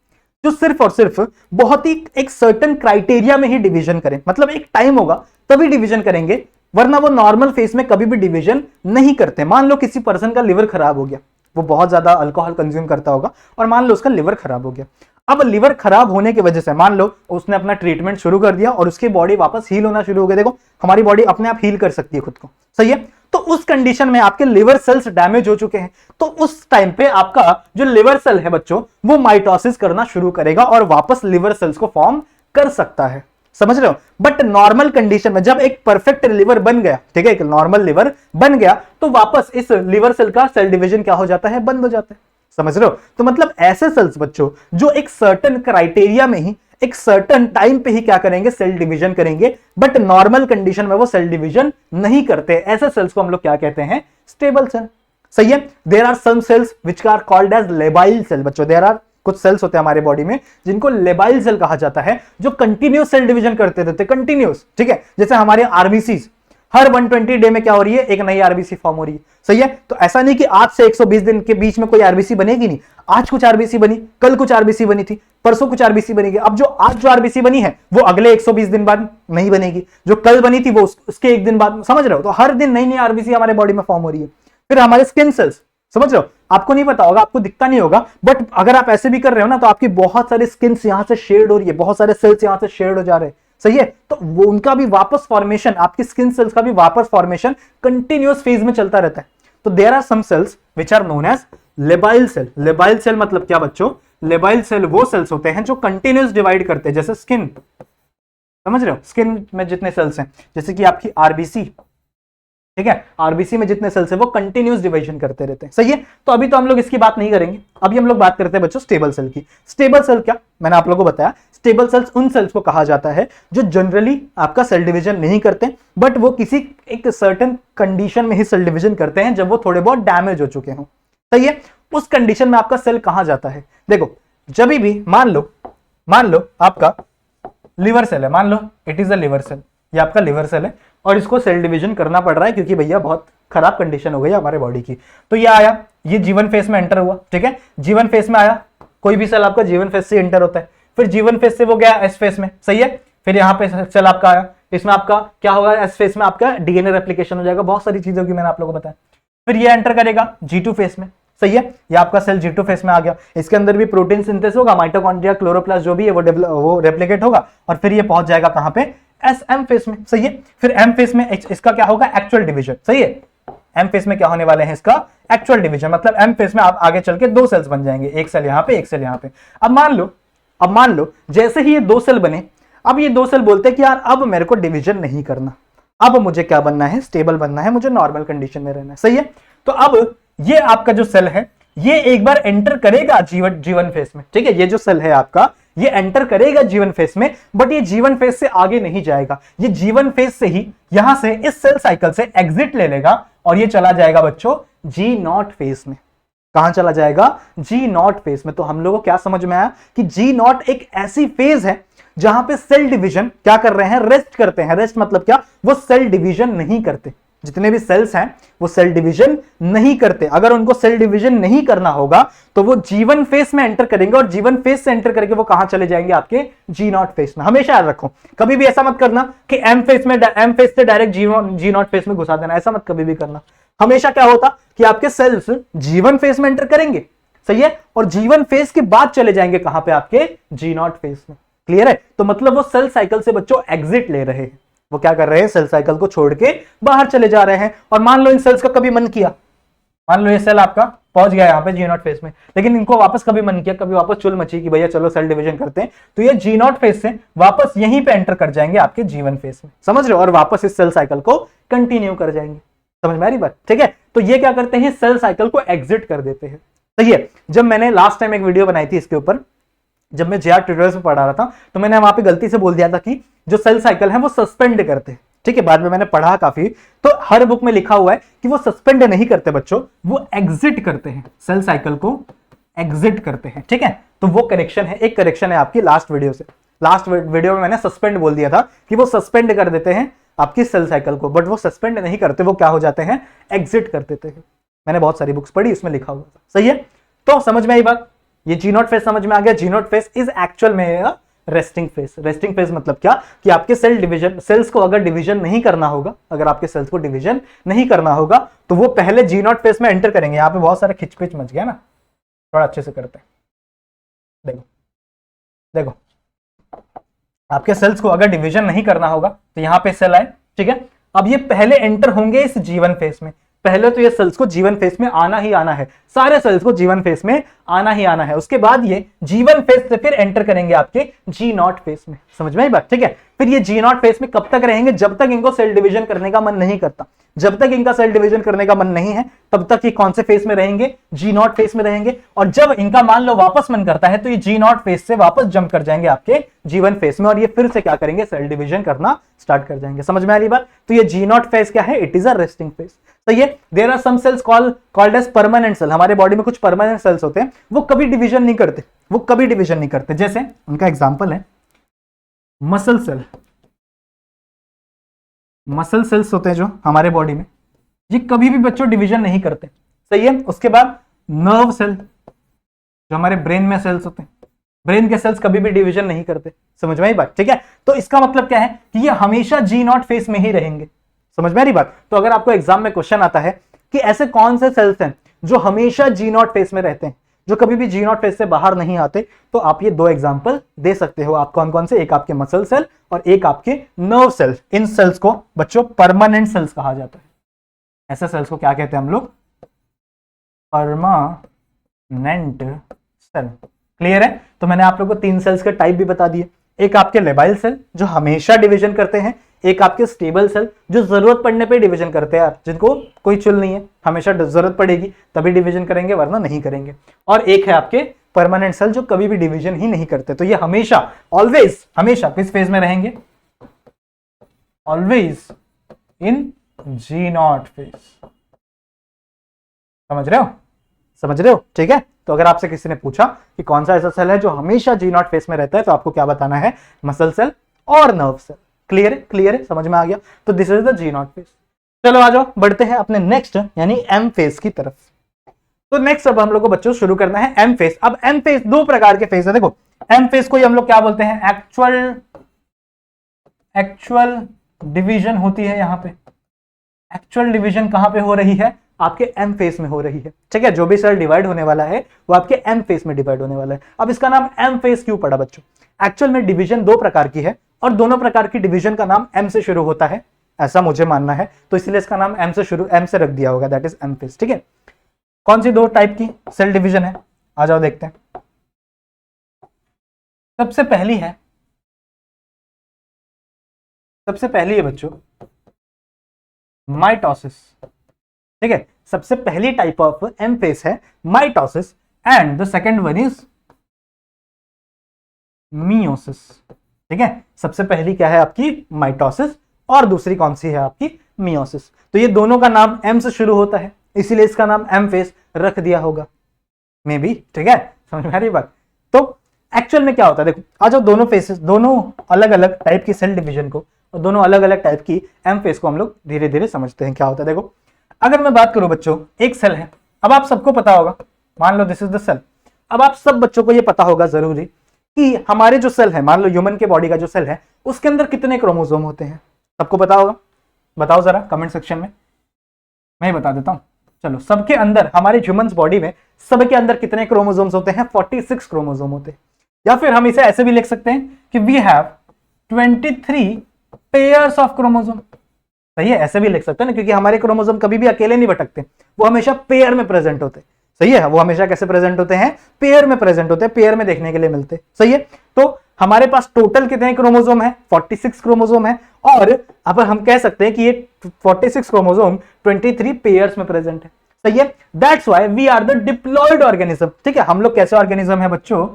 S1: जो सिर्फ और सिर्फ बहुत ही एक सर्टेन क्राइटेरिया में ही डिवीजन करें, मतलब एक टाइम होगा तभी डिवीजन करेंगे, वरना वो नॉर्मल फेस में कभी भी डिवीजन नहीं करते। मान लो किसी पर्सन का लिवर खराब हो गया, वो बहुत ज्यादा अल्कोहल कंज्यूम करता होगा, और मान लो उसका लिवर खराब हो गया। अब लिवर खराब होने की वजह से मान लो उसने अपना ट्रीटमेंट शुरू कर दिया और उसकी बॉडी वापस हील होना शुरू हो गया। देखो, हमारी बॉडी अपने आप हील कर सकती है खुद को, सही है। तो उस कंडीशन में आपके लिवर सेल्स डैमेज हो चुके हैं, तो उस टाइम पे आपका जो लिवर सेल है बच्चों, वो माइटोसिस करना शुरू करेगा और वापस लिवर सेल्स को फॉर्म कर सकता है। समझ रहे हो? बट नॉर्मल कंडीशन में जब एक परफेक्ट लिवर बन गया, ठीक है, एक नॉर्मल लिवर बन गया, तो वापस इस लिवर सेल का सेल डिवीजन क्या हो जाता है? बंद हो जाता है। समझ रहे हो? तो मतलब ऐसे सेल्स बच्चों जो एक सर्टेन क्राइटेरिया में ही एक सर्टेन टाइम पे ही क्या करेंगे? सेल डिवीजन करेंगे, बट नॉर्मल कंडीशन में वो सेल डिवीजन नहीं करते, ऐसे सेल्स को हम लोग क्या कहते हैं? स्टेबल सेल, सही है। There are some cells which are called as labile cell. बच्चों, देयर आर कुछ सेल्स होते हैं हमारे बॉडी में जिनको लेबाइल सेल कहा जाता है, जो कंटिन्यूस सेल डिवीजन करते रहते, कंटिन्यूस, ठीक है। जैसे हमारे आरबीसी, हर 120 डे में क्या हो रही है? एक नई आरबीसी फॉर्म हो रही है, सही है। तो ऐसा नहीं कि आज से 120 दिन के बीच में कोई आरबीसी बनेगी नहीं, आज कुछ आरबीसी बनी, कल कुछ आरबीसी बनी थी, परसों कुछ आरबीसी बनेगी। अब जो आज जो आरबीसी बनी है वो अगले 120 दिन बाद नहीं बनेगी, जो कल बनी थी वो उसके एक दिन बाद। समझ रहे हो? तो हर दिन नई नई आरबीसी हमारे बॉडी में फॉर्म हो रही है। फिर हमारे स्किन सेल्स, समझ रहे हो? आपको नहीं पता होगा, आपको दिखता नहीं होगा, बट अगर आप ऐसे भी कर रहे हो ना, तो आपकी बहुत सारे स्किन यहां से शेड हो रही है, बहुत सारे सेल्स यहां से शेड हो जा रहे हैं, सही है। तो वो उनका भी वापस फॉर्मेशन, आपकी स्किन सेल्स का भी वापस फॉर्मेशन कंटिन्यूअस फेज में चलता रहता है। तो there are some cells which are known as labile cell. Labile cell मतलब क्या बच्चों? लेबाइल सेल वो सेल्स होते हैं जो कंटिन्यूअस डिवाइड करते हैं, जैसे स्किन, समझ रहे हो? स्किन में जितने सेल्स हैं, जैसे कि आपकी आरबीसी, ठीक है, आरबीसी में जितने सेल्स है वो कंटिन्यूस डिवीजन करते रहते हैं, सही है। तो अभी तो हम लोग इसकी बात नहीं करेंगे, अभी हम लोग बात करते हैं बच्चों स्टेबल सेल की। स्टेबल सेल क्या? मैंने आप लोगों को बताया, स्टेबल सेल्स उन सेल्स को कहा जाता है जो जनरली आपका सेल डिवीजन नहीं करते, बट वो किसी एक सर्टेन कंडीशन में ही सेल डिवीजन करते हैं, जब वो थोड़े बहुत डैमेज हो चुके हों, सही है। उस कंडीशन में आपका सेल कहां जाता है? देखो, जब भी मान लो आपका लिवर सेल है, मान लो it is a liver cell, ये आपका लिवर सेल है और इसको सेल डिवीजन करना पड़ रहा है क्योंकि भैया बहुत खराब कंडीशन हो गई हमारे बॉडी की। तो ये आया, ये जीवन फेस में एंटर हुआ, ठीक है, जीवन फेस में आया, कोई भी सेल आपका जीवन फेस से एंटर होता है, फिर जीवन फेस से वो गया एस फेस में, सही है। फिर यहाँ पे सेल आपका आया, इसमें आपका क्या होगा? एस फेस में आपका डीएनए रेप्लिकेशन हो जाएगा, बहुत सारी चीजें होगी, मैंने आप लोगों को बताया। फिर ये एंटर करेगा जी2 फेस में, सही है, ये आपका सेल जी2 फेस में आ गया, इसके अंदर भी प्रोटीन सिंथेसिस होगा, माइटोकॉन्ड्रिया, क्लोरोप्लास्ट जो भी है वो रेप्लिकेट होगा, और फिर ये पहुंच जाएगा कहां पे? एस एम फेस में, सही है। फिर एम फेस में इसका क्या होगा? एक्चुअल डिवीजन, सही है। एम फेस में क्या होने वाले हैं? इसका एक्चुअल डिवीजन, मतलब एम फेस में आप आगे चल के 2 सेल्स बन जाएंगे, एक सेल यहाँ पे, एक सेल यहाँ पे। अब मान लो जैसे ही ये 2 सेल बने, अब ये 2 सेल बोलते हैं कि यार अब मेरे को डिवीजन नहीं करना, अब मुझे क्या बनना है? स्टेबल बनना है, मुझे नॉर्मल कंडीशन में रहना है, सही है। तो अब ये आपका जो सेल है ये एक बार एंटर करेगा जीवन फेस में, ठीक है, ये जो सेल है आपका ये एंटर करेगा जीवन फेस में, बट ये जीवन फेस से आगे नहीं जाएगा, ये जीवन फेस से ही यहां से इस सेल साइकिल से एग्जिट ले लेगा और ये चला जाएगा बच्चों G0 फेस में। कहां चला जाएगा? G0 फेस में। तो हम लोगों को क्या समझ में आया कि G0 एक ऐसी फेज है जहां पे सेल डिवीजन क्या कर रहे हैं? रेस्ट करते हैं। रेस्ट मतलब क्या? वो सेल डिवीजन नहीं करते, जितने भी सेल्स हैं वो सेल डिवीजन नहीं करते। अगर उनको सेल डिवीजन नहीं करना होगा तो वो जीवन फेस में एंटर करेंगे, और जीवन फेस से एंटर करके वो कहां चले जाएंगे? आपके G0 फेस में। हमेशा याद रखो, कभी भी ऐसा मत करना कि एम फेस से डायरेक्ट G0 फेस में घुसा देना, ऐसा मत कभी भी करना। हमेशा क्या होता कि आपके सेल्स जीवन फेस में एंटर करेंगे, सही है, और जीवन फेस के बाद चले जाएंगे कहां पे? आपके G0 फेस में। क्लियर है? तो मतलब वो सेल साइकिल से बच्चों एग्जिट ले रहे हैं, वो क्या कर रहे हैं, सेल साइकिल को छोड़ के बाहर चले जा रहे हैं। और मान लो इन सेल्स का कभी मन किया, मान लो ये सेल आपका पहुंच गया यहाँ पे जी नॉट फेज में, लेकिन इनको वापस कभी मन किया, कभी वापस चुल मची कि भैया चलो सेल डिवीजन करते हैं, तो ये जी नॉट फेज से वापस यहीं पे एंटर कर जाएंगे आपके जीवन फेज में, समझ रहे हो, और वापस इस सेल साइकिल को कंटिन्यू कर जाएंगे। समझ में आ रही बात? ठीक है, तो ये क्या करते हैं, सेल साइकिल को एग्जिट कर देते हैं। सही है, जब मैंने लास्ट टाइम एक वीडियो बनाई थी इसके ऊपर, जब मैं जेआर ट्यूटोरियल्स में पढ़ा रहा था, तो मैंने वहां पे गलती से बोल दिया था कि जो सेल साइकिल है वो सस्पेंड करते हैं। ठीक है, बाद में मैंने पढ़ा काफी, तो हर बुक में लिखा हुआ है कि वो सस्पेंड नहीं करते बच्चों, वो एग्जिट करते हैं, सेल साइकिल को एग्जिट करते हैं। ठीक है, तो वो करेक्शन है, एक करेक्शन है आपकी लास्ट वीडियो से। लास्ट वीडियो में मैंने सस्पेंड बोल दिया था कि वो सस्पेंड कर देते हैं आपकी सेल साइकिल को, बट वो सस्पेंड नहीं करते, वो क्या हो जाते हैं, एग्जिट कर देते हैं। मैंने बहुत सारी बुक्स पढ़ी, उसमें लिखा हुआ था। सही है, तो समझ में आई बात, ये जी नॉट फेज समझ में आ गया। जी नॉट फेज इज एक्चुअल में रेस्टिंग फेज। रेस्टिंग फेज मतलब क्या, कि आपके सेल डिवीजन, सेल्स को अगर डिवीजन नहीं करना होगा, अगर आपके सेल्स को डिवीजन नहीं करना होगा, तो वो पहले जी नॉट फेज में एंटर करेंगे। यहाँ पे बहुत सारा खिचपिच मच गया ना, थोड़ा अच्छे से करते हैं। देखो देखो, आपके सेल्स को अगर डिवीजन नहीं करना होगा तो यहाँ पे सेल आए, ठीक है, अब ये पहले एंटर होंगे इस जीवन फेज में। पहले तो ये सेल्स को जीवन फेज में आना ही आना है, सारे सेल्स को जीवन फेज में आना ही आना है। उसके बाद ये जीवन फेज से फिर एंटर करेंगे आपके जी नॉट फेज में। समझ में आई बात? ठीक है, फिर ये जी नॉट फेज में कब तक रहेंगे, जब तक इनको सेल डिवीजन करने का मन नहीं करता। जब तक इनका सेल डिवीजन करने का मन नहीं है, तब तक ये कौन से फेज में रहेंगे, जी नॉट फेज में रहेंगे। और जब इनका मान लो वापस मन करता है, तो ये जी नॉट फेज से वापस जंप कर जाएंगे आपके जीवन फेज में, और ये फिर से क्या करेंगे, सेल डिवीजन करना स्टार्ट कर जाएंगे। समझ में आ रही बात? तो ये जी नॉट फेज क्या है, it is a resting phase. तो ये there are some cells called as permanent cell. हमारे बॉडी में कुछ परमानेंट सेल्स होते हैं, वो कभी डिवीजन नहीं करते, वो कभी डिवीजन नहीं करते। जैसे उनका एग्जांपल है मसल सेल। मसल सेल्स होते हैं जो हमारे बॉडी में, ये कभी भी बच्चों डिवीजन नहीं करते। सही है, उसके बाद नर्व सेल, जो हमारे ब्रेन में सेल्स होते हैं, ब्रेन के सेल्स कभी भी डिवीजन नहीं करते। समझ में आई बात? ठीक है, तो इसका मतलब क्या है कि ये हमेशा जी नॉट फेज में ही रहेंगे। समझ में आ रही बात? तो अगर आपको एग्जाम में क्वेश्चन आता है कि ऐसे कौन से सेल्स हैं जो हमेशा जी नॉट फेज में रहते हैं, जो कभी भी जी नॉट फेज से बाहर नहीं आते, तो आप ये दो एग्जांपल दे सकते हो। आप कौन कौन से, एक आपके मसल सेल और एक आपके नर्व सेल। इन सेल्स को बच्चों परमानेंट सेल्स कहा जाता है। ऐसे सेल्स को क्या कहते हैं हम लोग, परमानेंट सेल। क्लियर है? तो मैंने आप लोगों को तीन सेल्स के टाइप भी बता दिए। एक आपके लेबाइल सेल जो हमेशा डिवीजन करते हैं, एक आपके स्टेबल सेल जो जरूरत पड़ने पे डिवीजन करते हैं यार, जिनको कोई चुल नहीं है, हमेशा जरूरत पड़ेगी तभी डिवीजन करेंगे वरना नहीं करेंगे, और एक है आपके परमानेंट सेल जो कभी भी डिवीजन ही नहीं करते। तो ये हमेशा ऑलवेज हमेशा किस फेज में रहेंगे, always in G naught phase. समझ रहे हो? समझ रहे हो? ठीक है, तो अगर आपसे किसी ने पूछा कि कौन सा ऐसा सेल है जो हमेशा जी नॉट फेज में रहता है, तो आपको क्या बताना है, मसल सेल और नर्व सेल। क्लियर है? क्लियर है, समझ में आ गया? तो this is the G naught phase. चलो आ जाओ, बढ़ते हैं अपने नेक्स्ट यानी एम फेज की तरफ। तो नेक्स्ट अब हम लोग को बच्चों शुरू करना है एम फेज। अब एम फेज दो प्रकार के फेज है। देखो एम फेज को हम लोग क्या बोलते हैं, एक्चुअल डिवीजन होती है। यहाँ पे एक्चुअल डिवीजन कहां पे हो रही है, आपके एम फेज में हो रही है। ठीक है, जो भी सेल डिवाइड होने वाला है वो आपके एम फेज में डिवाइड होने वाला है। अब इसका नाम एम फेज क्यों पड़ा बच्चों, एक्चुअल में डिवीजन दो प्रकार की है और दोनों प्रकार की डिवीजन का नाम एम से शुरू होता है, ऐसा मुझे मानना है, तो इसलिए इसका नाम एम से रख दिया होगा, दैट इज एम फेज। ठीक है, कौन सी दो टाइप की सेल डिवीजन है, आ जाओ देखते हैं। सबसे पहली है बच्चों माइटोसिस। ठीक है, सबसे पहली टाइप ऑफ एम फेज है mitosis and the second one is meiosis. ठीक है, सबसे पहली क्या है आपकी माइटोसिस और दूसरी कौन सी है आपकी मियोसिस। तो ये दोनों का नाम एम से शुरू होता है, इसीलिए इसका नाम एम फेज रख दिया होगा मे बी। ठीक है, समझ में आ रही बात? तो एक्चुअल में क्या होता है, देखो आ जाओ, दोनों फेसेस, दोनों अलग अलग टाइप की सेल डिवीजन को और दोनों अलग अलग टाइप की एम फेज को हम लोग धीरे धीरे समझते हैं क्या होता है। देखो अगर मैं बात करूं बच्चों, एक सेल है, अब आप सबको पता होगा, मान लो दिस इज द सेल। अब आप सब बच्चों को ये पता होगा जरूरी कि हमारे जो सेल है, मान लो ह्यूमन के बॉडी का जो सेल है, उसके अंदर कितने क्रोमोसोम होते हैं, सबको पता होगा? बताओ जरा कमेंट सेक्शन में, मैं ही बता देता हूं। चलो, सबके अंदर, हमारे ह्यूमंस बॉडी में सबके अंदर कितने क्रोमोसोम्स होते हैं, 46 क्रोमोसोम होते हैं। या फिर हम इसे ऐसे भी लिख सकते हैं कि we have 23 pairs of chromosome. सही है, ऐसे भी लिख सकते हैं ना, क्योंकि हमारे क्रोमोसोम कभी भी अकेले नहीं भटकते, वो हमेशा पेयर में प्रेजेंट होते। सही है, वो हमेशा कैसे प्रेजेंट होते हैं? पेयर में प्रेजेंट होते हैं, पेयर में देखने के लिए मिलते। सही है, तो हमारे पास टोटल कितने क्रोमोसोम है? 46 क्रोमोसोम है, और अब हम कह सकते हैं कि ये 46 क्रोमोसोम 23 पेयर्स में प्रेजेंट है। सही है, that's why we are the diploid organism. ठीक है, हम लोग कैसे ऑर्गेनिज्म है बच्चों?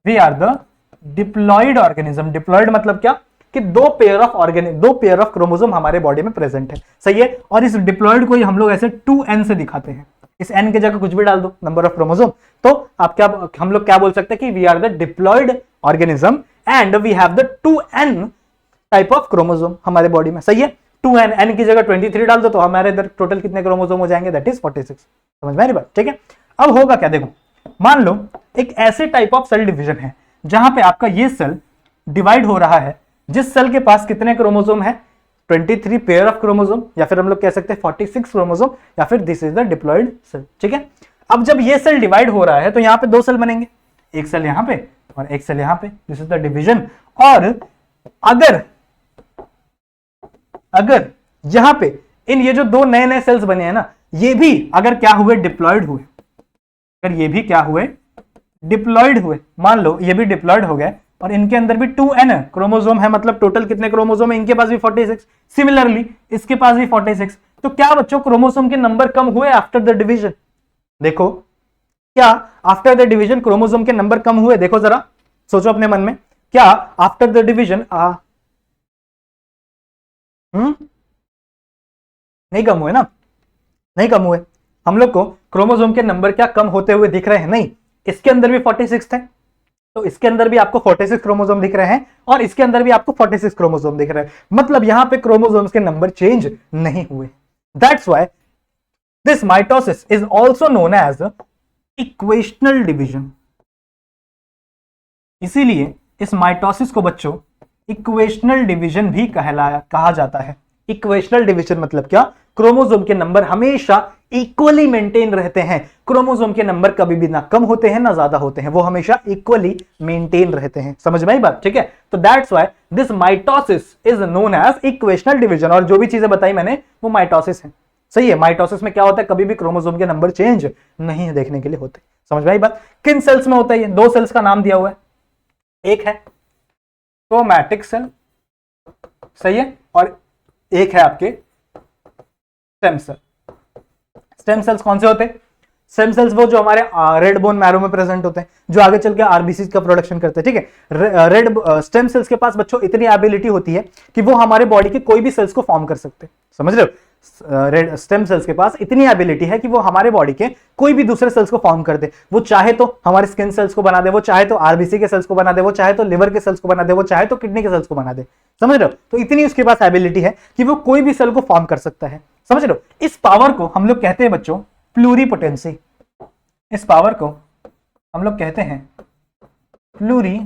S1: We are the diploid organism. Diploid मतलब क्या? कि दो पेयर ऑफ क्रोमोसोम हमारे बॉडी में प्रेजेंट है। सही है, और इस डिप्लॉयड को हम लोग ऐसे 2n से दिखाते हैं। इस n की जगह कुछ भी डाल दो, नंबर ऑफ क्रोमोसोम, तो आप क्या, हम लोग क्या बोल सकते हैं कि we are the diploid organism and we have the 2n type of chromosome हमारे बॉडी में। सही है, 2n, n की जगह 23 डाल दो तो हमारे इधर टोटल कितने क्रोमोसोम हो जाएंगे? That is 46। समझ में आ रही बात? ठीक है, अब होगा क्या, देखो, मान लो एक ऐसे टाइप ऑफ सेल डिवीजन है जहां पे आपका ये सेल डिवाइड हो रहा है, जिस सेल के पास कितने क्रोमोसोम है? 23 पेयर ऑफ क्रोमोसोम, या फिर हम लोग कह सकते हैं 46 क्रोमोसोम, या फिर this is the diploid cell. ठीक है, अब जब ये सेल डिवाइड हो रहा है तो यहां पे दो सेल बनेंगे, एक सेल यहां पे और एक सेल यहां पे। This is the division. और अगर यहां पे ये जो दो नए नए सेल्स बने हैं ना, ये भी अगर क्या हुए? डिप्लॉयड हुए। अगर ये भी क्या हुए? डिप्लॉयड हुए। मान लो ये भी डिप्लॉयड हो गए और इनके अंदर भी 2n क्रोमोसोम है, मतलब टोटल कितने क्रोमोसोम है? इनके पास भी 46, सिमिलरली इसके पास भी 46। तो क्या बच्चों क्रोमोसोम के नंबर कम हुए आफ्टर द डिवीजन? देखो, क्या आफ्टर द डिवीजन क्रोमोसोम के नंबर कम हुए? देखो जरा, सोचो अपने मन में, क्या आफ्टर द डिवीजन नहीं कम हुए ना? नहीं कम हुए। हम लोग को क्रोमोसोम के नंबर क्या कम होते हुए दिख रहे हैं? नहीं, इसके अंदर भी 46 थे, तो इसके अंदर भी आपको 46 क्रोमोसोम दिख रहे हैं और इसके अंदर भी आपको 46 क्रोमोसोम दिख रहे हैं, मतलब यहां पे क्रोमोसोम्स के नंबर चेंज नहीं हुए। That's why this mitosis is also known as equational division. इसीलिए इस माइटोसिस को बच्चों इक्वेशनल डिवीजन भी कहा जाता है। इक्वेशनल डिवीजन मतलब क्या? क्रोमोसोम के नंबर हमेशा इक्वली मेंटेन रहते हैं। क्रोमोसोम के नंबर कभी भी ना कम होते हैं ना ज्यादा होते हैं, वो हमेशा इक्वली मेंटेन रहते हैं। समझ में आई बात? ठीक है, तो that's why this mitosis is known as equational division. और जो भी चीजें बताई मैंने वो माइटोसिस है। सही है, माइटोसिस में क्या होता है? कभी भी क्रोमोसोम के नंबर चेंज नहीं देखने के लिए होते। समझ में आई बात? किन सेल्स में होता है ये? दो सेल्स का नाम दिया हुआ है, एक है क्रोमैटिक सेल, सही है, और एक है आपके स्टेम सेल। स्टेम सेल्स कौन से होते हैं? स्टेम सेल्स वो जो हमारे रेड बोन मैरो में प्रेजेंट होते हैं, जो आगे चल के आरबीसी का प्रोडक्शन करते हैं। ठीक है, रेड स्टेम सेल्स के पास बच्चों इतनी एबिलिटी होती है कि वो हमारे बॉडी के कोई भी सेल्स को फॉर्म कर सकते हैं। समझ रहे हो? रेड स्टेम सेल्स के पास इतनी एबिलिटी है कि वो हमारे बॉडी के कोई भी दूसरे सेल्स को फॉर्म कर दे। वो चाहे तो हमारे स्किन सेल्स को बना दे, वो चाहे तो आरबीसी के सेल्स को बना दे, वो चाहे तो लिवर के सेल्स को बना दे, वो चाहे तो किडनी के सेल्स को बना दे। समझ रहे हो? तो इतनी उसके पास एबिलिटी है कि वो कोई भी सेल को फॉर्म कर सकता है। समझ रहे हो? इस पावर को हम लोग कहते हैं बच्चों प्लूरीपोटेंसी। इस पावर को हम लोग कहते हैं प्लूरीपोटेंसी।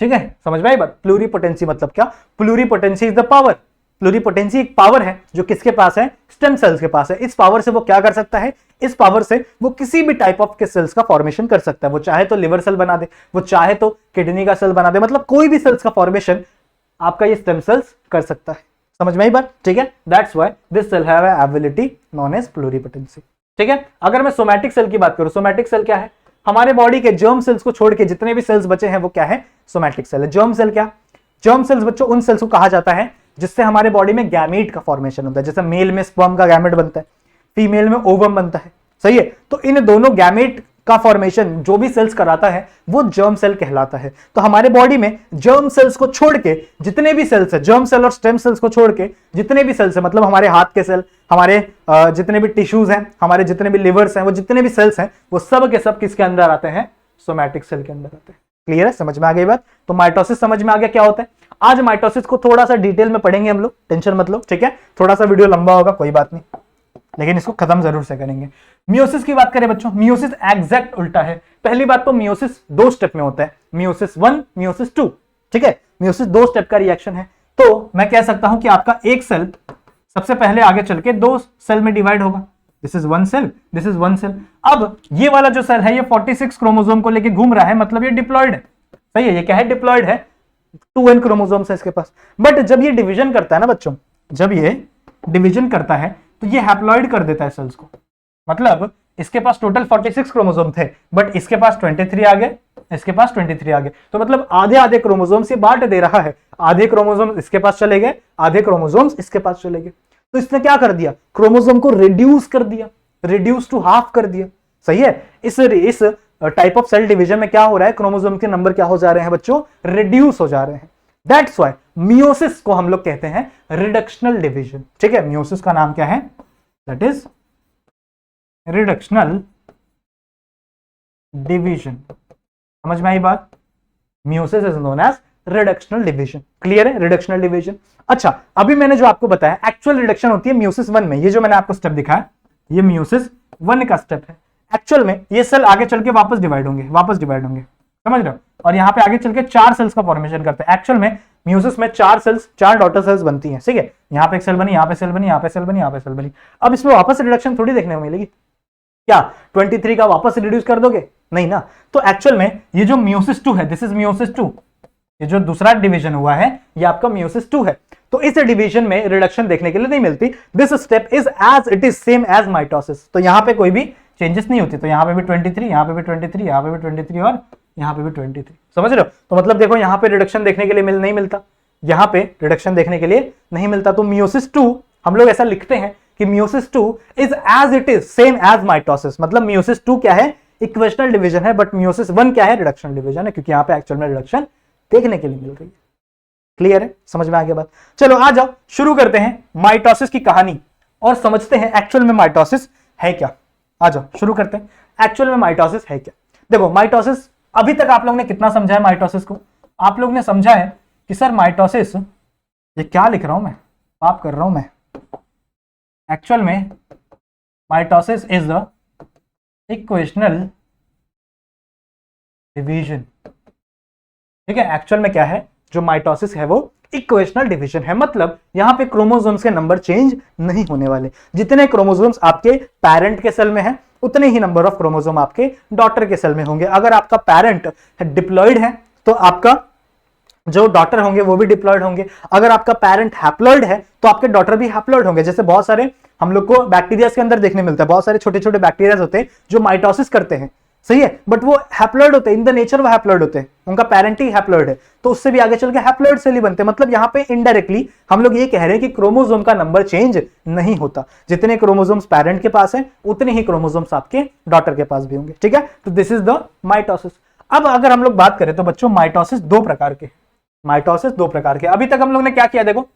S1: ठीक है, समझ में आई बात? प्लूरीपोटेंसी मतलब क्या? प्लूरीपोटेंसी इज द पावर। प्लूरीपोटेंसी एक पावर है जो किसके पास है? स्टेम सेल्स के पास है। इस पावर से वो क्या कर सकता है? इस पावर से वो किसी भी टाइप ऑफ के सेल्स का फॉर्मेशन कर सकता है। वो चाहे तो लिवर सेल बना दे, वो चाहे तो किडनी का सेल बना दे, मतलब कोई भी सेल्स का फॉर्मेशन आपका ये स्टेम सेल्स कर सकता है। समझ में आई बात? ठीक है, that's why this cell have a ability known as pluripotency. ठीक है, अगर मैं सोमैटिक सेल की बात करूं, सोमैटिक सेल क्या है? हमारे बॉडी के जर्म सेल्स को छोड़ के जितने भी सेल्स बचे हैं वो क्या है? सोमैटिक सेल है। जर्म सेल क्या? जर्म सेल्स बच्चों उन सेल्स को कहा जाता है जिससे हमारे बॉडी में गैमेट का फॉर्मेशन होता है। जैसे मेल में स्पर्म का गैमेट बनता है, फीमेल में ओवम बनता है। सही है, तो इन दोनों गैमेट का फॉर्मेशन जो भी सेल्स कराता है वो जर्म सेल कहलाता है। तो हमारे बॉडी में जर्म सेल्स को छोड़ के जितने भी सेल्स है, जर्म सेल और स्टेम सेल्स को छोड़ के जितने भी सेल्स है, मतलब हमारे हाथ के सेल, हमारे जितने भी टिश्यूज हैं, हमारे जितने भी लिवर्स हैं, वो जितने भी सेल्स हैं वो सब के सब किसके अंदर आते हैं? सोमैटिक सेल के अंदर आते हैं। क्लियर है? समझ में आ गई बात? तो माइटोसिस समझ में आ गया क्या होता है। आज माइटोसिस को थोड़ा सा डिटेल में पढ़ेंगे हम लोग, टेंशन मत लो। ठीक है, थोड़ा सा वीडियो लंबा होगा, कोई बात नहीं, लेकिन इसको खत्म जरूर से करेंगे। मियोसिस की बात करें बच्चों, मियोसिस एग्जैक्ट उल्टा है। पहली बात तो मियोसिस 2 स्टेप में होता है, मियोसिस 1, मियोसिस 2। ठीक है, मियोसिस 2 स्टेप का रिएक्शन है। तो मैं कह सकता हूं कि आपका एक सेल सबसे पहले आगे चल के 2 सेल में डिवाइड होगा। This is one cell, this is one cell. अब ये वाला जो सेल है ये 46 क्रोमोसोम को लेके घूम रहा है, मतलब ये डिप्लॉयड है। सही है, ये क्या है? डिप्लॉयड है। 2n क्रोमोसोम्स है इसके पास। बट जब ये डिवीजन करता है ना बच्चों, जब ये डिवीजन करता है तो ये हैप्लॉइड कर देता है सेल्स को। मतलब इसके पास टोटल 46 क्रोमोसोम थे, बट इसके पास 23 आ गए, इसके पास 23 आ गए। तो मतलब आधे आधे क्रोमोसोम से बांट दे रहा है। आधे क्रोमोसोम इसके पास चले गए, आधे क्रोमोसोम्स इसके पास चले गए। तो इसने क्या कर दिया? क्रोमोसोम को रिड्यूस कर दिया, रिड्यूस टू हाफ कर दिया। सही है। इस टाइप ऑफ सेल डिवीजन में क्या हो रहा है? क्रोमोसोम के नंबर क्या हो जा रहे हैं बच्चों? रिड्यूस हो जा रहे हैं। दैट्स व्हाई मियोसिस को हम लोग कहते हैं रिडक्शनल डिवीजन। ठीक है, मियोसिस का नाम क्या है? That is reductional division. समझ में आई बात? Meiosis is known as reductional division. Clear है? Reductional division. अच्छा, अभी मैंने जो आपको बताया एक्चुअल रिडक्शन होती है मियोसिस 1 में। ये जो मैंने आपको स्टेप दिखाया ये मियोसिस 1 का स्टेप है। एक्चुअल में ये सेल आगे चल के वापस डिवाइड होंगे, वापस डिवाइड होंगे। समझ रहे हो? और यहाँ पे आगे चल के 4 सेल्स का फॉर्मेशन करते हैं। एक्चुअल में मियोसिस में 4 सेल्स, 4 डॉटर सेल्स बनती हैं। ठीक है, यहाँ पे एक सेल बनी, यहाँ पे सेल बनी, यहाँ पे सेल बनी, यहाँ पे सेल बनी। अब इसमें वापस रिडक्शन थोड़ी देखने को मिलेगी। क्या 23 का वापस रिड्यूस कर दोगे? नहीं ना। तो एक्चुअल में ये जो मियोसिस 2 है, दिस इज मियोसिस 2। ये जो दूसरा डिवीजन हुआ है ये आपका मियोसिस 2 है। तो इस डिवीजन में रिडक्शन देखने के लिए नहीं मिलती। This step is as it is same as mitosis. तो यहाँ पे कोई भी चेंजेस नहीं होती। तो यहाँ पे भी 23, यहाँ पे भी 23, यहाँ पे भी 23 और यहाँ पे भी 23। समझ रहे हो? तो मतलब देखो यहाँ पे रिडक्शन देखने के लिए नहीं मिलता, यहाँ पे रिडक्शन देखने के लिए नहीं मिलता। तो मियोसिस 2 हम लोग ऐसा लिखते हैं कि meiosis 2 is as it is same as mitosis. मतलब मियोसिस 2 क्या है? इक्वेशनल डिवीजन है। बट मियोसिस 1 क्या है? रिडक्शनल डिवीजन है, क्योंकि यहाँ पे एक्चुअल में रिडक्शन देखने के लिए मिल रही है। क्लियर है? समझ में आ गया बात? चलो आ जाओ, शुरू करते हैं माइटोसिस की कहानी और समझते हैं एक्चुअल में माइटोसिस है क्या। आ जाओ शुरू करते हैं, एक्चुअल में माइटोसिस है क्या। देखो माइटोसिस, अभी तक आप लोग ने कितना समझा है माइटोसिस को? आप लोग ने समझा है कि सर माइटोसिस, ये क्या लिख रहा हूं मैं, पाप कर रहा हूं मैं। एक्चुअल में mitosis is the equational division. ठीक है, एक्चुअल में क्या है? जो माइटोसिस है वो इक्वेशनल डिवीजन है। मतलब यहां पे क्रोमोसोम्स के नंबर चेंज नहीं होने वाले। जितने क्रोमोसोम्स आपके पेरेंट के सेल में है उतने ही नंबर ऑफ क्रोमोसोम आपके डॉटर के सेल में होंगे। अगर आपका पेरेंट डिप्लॉयड है तो आपका जो डॉटर होंगे वो भी डिप्लॉयड होंगे। अगर आपका पेरेंट हैप्लॉयड है तो आपके डॉटर भी हैप्लॉयड होंगे। जैसे बहुत सारे हम लोग को बैक्टीरिया के अंदर देखने मिलता है, बहुत सारे छोटे छोटे बैक्टीरिया होते हैं जो माइटोसिस करते हैं। सही है, बट वो हैप्लॉयड होते हैं, इन द नेचर वो हैप्लॉयड होते हैं, उनका पेरेंट ही हैप्लॉयड है, तो उससे भी आगे चल के हैप्लॉयड सेल ही बनते हैं। मतलब यहाँ पे इनडायरेक्टली हम लोग ये कह रहे हैं कि क्रोमोसोम का नंबर चेंज नहीं होता। जितने क्रोमोसोम्स पेरेंट के पास है उतने ही क्रोमोसोम्स आपके डॉटर के पास भी होंगे। ठीक है, तो दिस इज द माइटोसिस। अब अगर हम लोग बात करें तो बच्चों माइटोसिस 2 प्रकार के, माइटोसिस 2 प्रकार के। अभी तक हम लोग ने क्या किया? देखो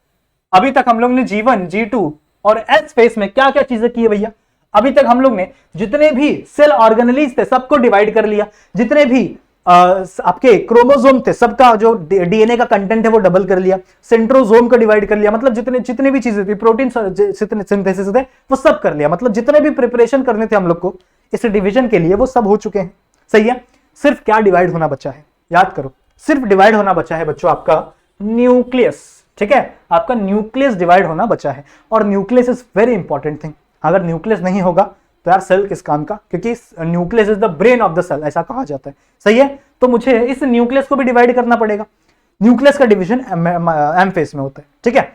S1: अभी तक हम लोग ने G1, G2 और एस फेस में क्या क्या चीजें की है भैया? अभी तक हम लोग ने जितने भी सेल ऑर्गेनेलीज थे सबको डिवाइड कर लिया। जितने भी आपके क्रोमोसोम थे सबका जो डीएनए का कंटेंट है वो डबल कर लिया। सेंट्रोसोम को डिवाइड कर लिया। मतलब जितने भी चीजें थी, प्रोटीन सिंथेसिस थे, वो सब कर लिया। मतलब जितने भी प्रिपरेशन करने थे हम लोग को इस डिवीजन के लिए वो सब हो चुके हैं। सही है, सिर्फ क्या डिवाइड होना बचा है? याद करो, सिर्फ डिवाइड होना बचा है बच्चों आपका न्यूक्लियस। ठीक है, आपका न्यूक्लियस डिवाइड होना बचा है। और nucleus is very important thing. अगर न्यूक्लियस नहीं होगा तो यार सेल किस काम का? क्योंकि nucleus is the brain of the cell, ऐसा कहा जाता है। सही है, तो मुझे इस न्यूक्लियस को भी डिवाइड करना पड़ेगा। न्यूक्लियस का डिवीजन एम फेस में होता है। ठीक है,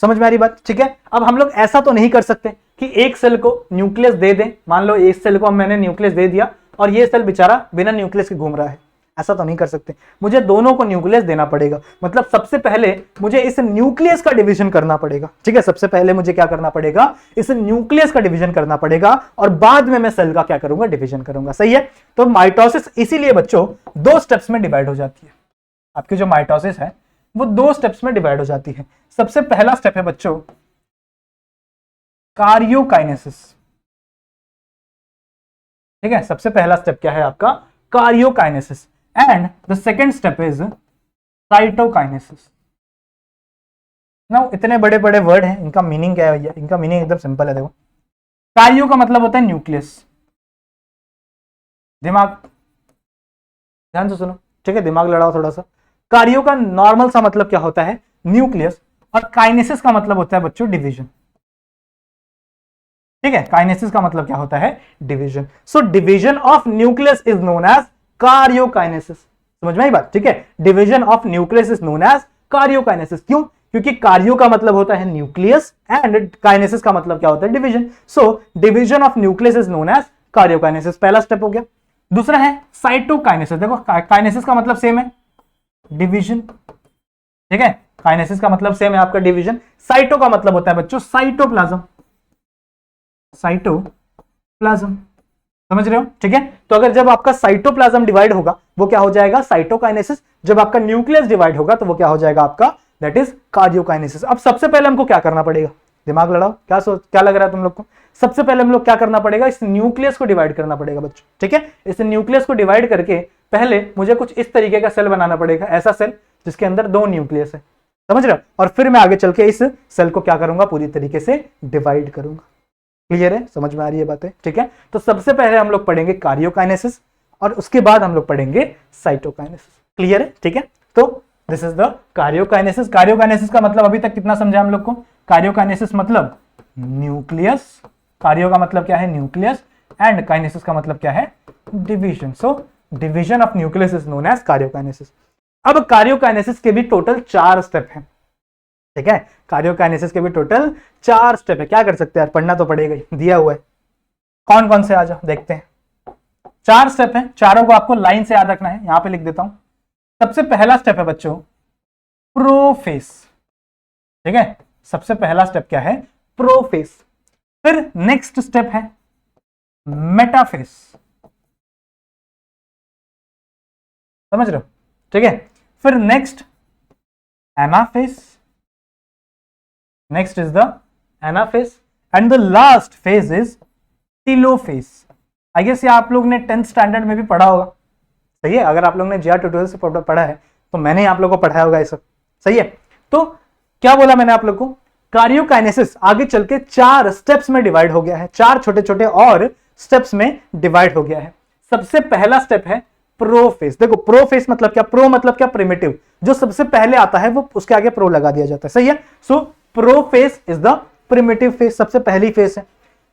S1: समझ में आ रही बात? ठीक है, अब हम लोग ऐसा तो नहीं कर सकते कि एक सेल को न्यूक्लियस दे दें। मान लो एक सेल को मैंने न्यूक्लियस दे दिया और ये सेल बेचारा बिना न्यूक्लियस के घूम रहा है, ऐसा तो नहीं कर सकते। मुझे दोनों को न्यूक्लियस देना पड़ेगा। मतलब सबसे पहले मुझे इस न्यूक्लियस का डिवीजन करना पड़ेगा। ठीक है, सबसे पहले मुझे क्या करना पड़ेगा? इस न्यूक्लियस का डिवीजन करना पड़ेगा और बाद में मैं सेल का क्या करूंगा? डिवीजन करूंगा। सही है, तो माइटोसिस इसीलिए बच्चों 2 स्टेप्स में डिवाइड हो जाती है। आपकी जो माइटोसिस है वो 2 स्टेप्स में डिवाइड हो जाती है। सबसे पहला स्टेप है बच्चों कार्योकाइनेसिस। ठीक है, सबसे पहला स्टेप क्या है आपका? Karyokinesis. And the second step is cytokinesis. Now इतने बड़े बड़े वर्ड हैं, इनका मीनिंग क्या है भैया? इनका मीनिंग एकदम सिंपल है। देखो, कार्यो का मतलब होता है न्यूक्लियस। दिमाग ध्यान से सुनो, ठीक है, दिमाग लड़ाओ थोड़ा सा। कार्यो का नॉर्मल सा मतलब क्या होता है? न्यूक्लियस। और काइनेसिस का मतलब होता है बच्चों डिवीजन। ठीक है, काइनेसिस का मतलब क्या होता है, division. So division of nucleus is known as karyokinesis. समझ में आई बात, ठीक है, division of nucleus is known as karyokinesis. क्यों? क्योंकि कार्यो का मतलब होता है न्यूक्लियस एंड काइनेसिस का मतलब क्या होता है, division. So division of nucleus is known as karyokinesis, पहला स्टेप हो गया। दूसरा है साइटोकाइनेसिस। देखो काइनेसिस का मतलब सेम है, डिवीजन, ठीक है, काइनेसिस का मतलब सेम है आपका, डिवीजन। साइटो का मतलब होता है बच्चों साइटोप्लाज्म, साइटोप्लाज्म, समझ रहे हो, ठीक है। तो अगर जब आपका साइटोप्लाज्म डिवाइड होगा वो क्या हो जाएगा, साइटोकाइनेसिस। जब आपका न्यूक्लियस डिवाइड होगा तो वो क्या हो जाएगा आपका, दैट इज कार्डियोकाइनेसिस। अब सबसे पहले हमको क्या करना पड़ेगा, दिमाग लड़ाओ, क्या लग रहा है तुम लोग को? सबसे पहले हम लोग क्या करना पड़ेगा, इस न्यूक्लियस को डिवाइड करना पड़ेगा बच्चों, ठीक है। इस न्यूक्लियस को डिवाइड करके पहले मुझे कुछ इस तरीके का सेल बनाना पड़ेगा, ऐसा सेल जिसके अंदर 2 न्यूक्लियस है, समझ रहे हो। और फिर मैं आगे चल के इस सेल को क्या करूंगा, पूरी तरीके से डिवाइड करूंगा। क्लियर है, समझ में आ रही है बातें, ठीक है। तो सबसे पहले हम लोग पढ़ेंगे कार्योकाइनेसिस और उसके बाद हम लोग पढ़ेंगे साइटोकाइनेसिस। क्लियर है, ठीक है। तो this is the karyokinesis. Karyokinesis का मतलब अभी तक कितना समझा हम लोग को, कार्योकाइनेसिस मतलब न्यूक्लियस, कार्यो का मतलब क्या है, न्यूक्लियस, एंड काइनेसिस का मतलब क्या है, division. So division of nucleus is known as karyokinesis. अब कार्योकाइनेसिस के भी टोटल 4 स्टेप हैं, ठीक है। कार्योकाइनेसिस के भी टोटल 4 स्टेप है। क्या कर सकते हैं यार, पढ़ना तो पड़ेगा ही, दिया हुआ है। कौन कौन से, आ जाओ देखते हैं। 4 स्टेप हैं, चारों को आपको लाइन से याद रखना है, यहां पे लिख देता हूं। सबसे पहला स्टेप है बच्चों प्रोफेस, ठीक है। सबसे पहला स्टेप क्या है, प्रोफेस। फिर नेक्स्ट स्टेप है मेटाफेस, समझ रहे हो, ठीक है। फिर next anaphase, next is the anaphase and the last phase is telophase। I guess ये आप लोग ने 10th स्टैंडर्ड में भी पढ़ा होगा, सही है। अगर आप लोग ने जीआर ट्यूटोरियल से पढ़ा है तो मैंने आप लोग को पढ़ाया होगा ये सब, सही है। तो क्या बोला मैंने आप लोग को, कार्योकाइनेसिस आगे चल के 4 स्टेप्स में डिवाइड हो गया है, 4 छोटे छोटे और स्टेप्स में डिवाइड हो गया है। सबसे पहला स्टेप है प्रोफेस। देखो प्रोफेस मतलब क्या, प्रो मतलब क्या, प्रिमिटिव, जो सबसे पहले आता है वो उसके आगे प्रो लगा दिया जाता है, सही है। So prophase is the primitive phase, सबसे पहली फेस है।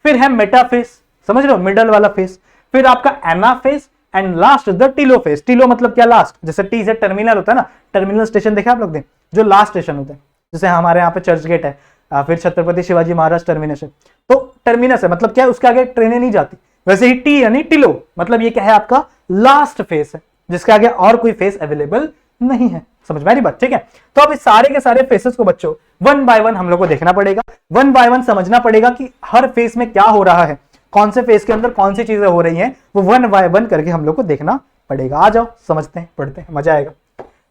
S1: फिर है मेटाफेस, समझ रहे हो, मिडल वाला फेस। फिर आपका anaphase and last is the telophase. Telo मतलब क्या, लास्ट, जैसे टी से टर्मिनल होता है ना, टर्मिनल स्टेशन देखा आप लोग ने, जो लास्ट स्टेशन होता है, जैसे हमारे यहाँ पे चर्च गेट है, फिर छत्रपति शिवाजी महाराज टर्मिनस है, तो टर्मिनस है मतलब क्या है, उसके आगे ट्रेनें नहीं जाती। वैसे ही टी यानी टिलो मतलब ये क्या है, आपका लास्ट फेस है, जिसके आगे और कोई फेस अवेलेबल नहीं है। समझ में आ रही बात, ठीक है। तो अब इस सारे के सारे फेसेस को बच्चों 1 बाय 1 हम लोग को देखना पड़ेगा, 1 बाय 1 समझना पड़ेगा कि हर फेस में क्या हो रहा है, कौन से फेस के अंदर कौन सी चीजें हो रही हैं, वो 1 बाय 1 करके हम लोग को देखना पड़ेगा। आ जाओ समझते हैं, पढ़ते हैं, मजा आएगा।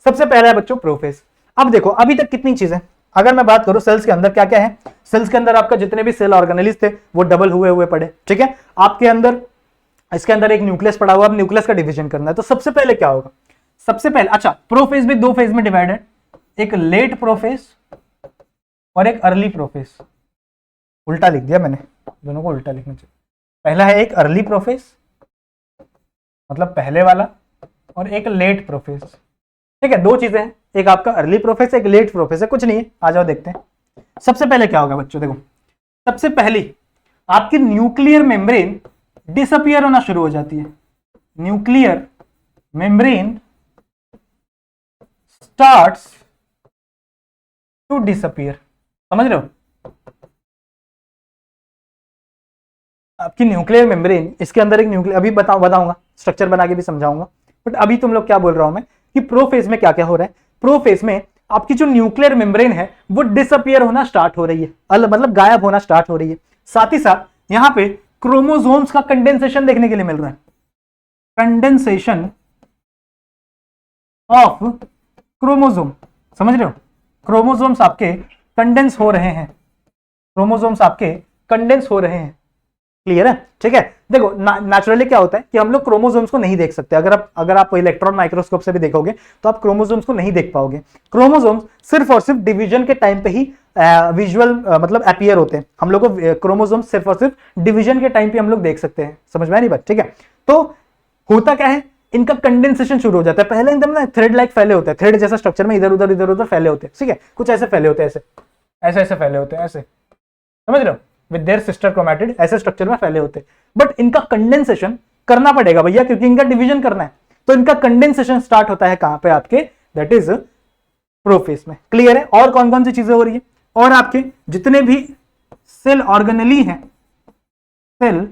S1: सबसे पहला है बच्चों प्रोफेस। अब देखो अभी तक कितनी चीजें, अगर मैं बात करूं सेल्स के अंदर क्या क्या है, सेल्स के अंदर आपका जितने भी सेल ऑर्गेनेल्स थे वो डबल हुए पड़े, ठीक है। आपके अंदर इसके अंदर एक न्यूक्लियस पड़ा हुआ, अब न्यूक्लियस का डिवीजन करना है, तो सबसे पहले क्या होगा, सबसे पहले, अच्छा प्रोफेस भी 2 फेज में डिवाइड है, एक लेट प्रोफेस और एक अर्ली प्रोफेस। उल्टा लिख दिया मैंने, दोनों को उल्टा लिखना चाहिए। पहला है एक अर्ली प्रोफेस मतलब पहले वाला, और एक लेट प्रोफेस, ठीक है। 2 चीजें हैं, एक आपका अर्ली प्रोफेस, एक लेट प्रोफेस है, कुछ नहीं है। आ जाओ देखते हैं। सबसे पहले क्या होगा बच्चों, देखो सबसे पहली आपकी न्यूक्लियर मेम्ब्रेन डिसअपियर होना शुरू हो जाती है। Nuclear membrane starts to disappear, समझ रहे हो। आपकी न्यूक्लियर मेम्ब्रेन, इसके अंदर एक न्यूक्लियर, अभी बताऊंगा स्ट्रक्चर बना के भी समझाऊंगा, बट अभी तुम लोग क्या बोल रहा हूं मैं कि प्रोफेज में क्या क्या हो रहा है। प्रोफेज में आपकी जो न्यूक्लियर मेम्ब्रेन है वो डिसअपियर होना स्टार्ट हो रही है, मतलब गायब होना स्टार्ट हो रही है। साथ ही साथ यहां पे क्रोमोसोम्स का कंडेंसेशन देखने के लिए मिल रहा है, कंडेंसेशन ऑफ क्रोमोसोम, समझ रहे हो। क्रोमोसोम्स आपके कंडेंस हो रहे हैं, क्रोमोसोम्स आपके कंडेंस हो रहे हैं, क्लियर है, ठीक है। देखो नेचुरली क्या होता है कि हम लोग क्रोमोसोम्स को नहीं देख सकते, अगर आप इलेक्ट्रॉन माइक्रोस्कोप से भी देखोगे तो आप क्रोमोसोम्स को नहीं देख पाओगे। क्रोमोसोम्स सिर्फ और सिर्फ डिवीजन के टाइम पे ही विजुअल मतलब अपीयर होते हैं। हम लोग को क्रोमोसोम्स सिर्फ और सिर्फ डिवीजन के टाइम पे हम लोग देख सकते हैं, समझ में आ रही बात, ठीक है। तो होता क्या है, इनका कंडेंसेशन शुरू हो जाता है। पहले एकदम ना थ्रेड लाइक फैले होते हैं, थ्रेड जैसा स्ट्रक्चर में इधर उधर फैले होते हैं, ठीक है। कुछ ऐसे फैले होते हैं, ऐसे ऐसे ऐसे फैले होते हैं, ऐसे, समझ रहे हो। विद देयर सिस्टर क्रोमैटिड ऐसे स्ट्रक्चर में फैले होते हैं। बट इनका कंडेंसेशन करना पड़ेगा भैया, क्योंकि इनका डिवीजन करना है। तो इनका कंडेंसेशन स्टार्ट होता है कहां पे आपके, दैट इज प्रोफेज में। क्लियर है? और कौन कौन सी चीजें हो रही है, और आपके जितने भी सेल ऑर्गेनेली हैं, सेल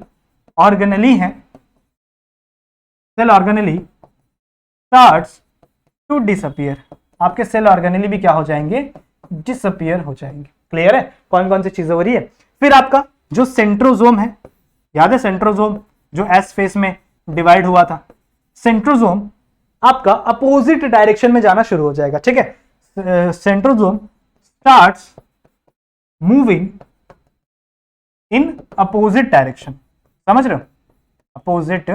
S1: ऑर्गेनेली हैं, cell organelle starts to disappear, आपके सेल ऑर्गेनेली भी क्या हो जाएंगे, डिसअपियर हो जाएंगे। क्लियर है? कौन कौन सी चीजें हो रही है। फिर आपका जो सेंट्रोजोम है, याद है सेंट्रोजोम जो एस फेस में डिवाइड हुआ था, सेंट्रोजोम आपका अपोजिट डायरेक्शन में जाना शुरू हो जाएगा। ठीक है, centrosome starts moving in opposite direction, समझ रहे हो, अपोजिट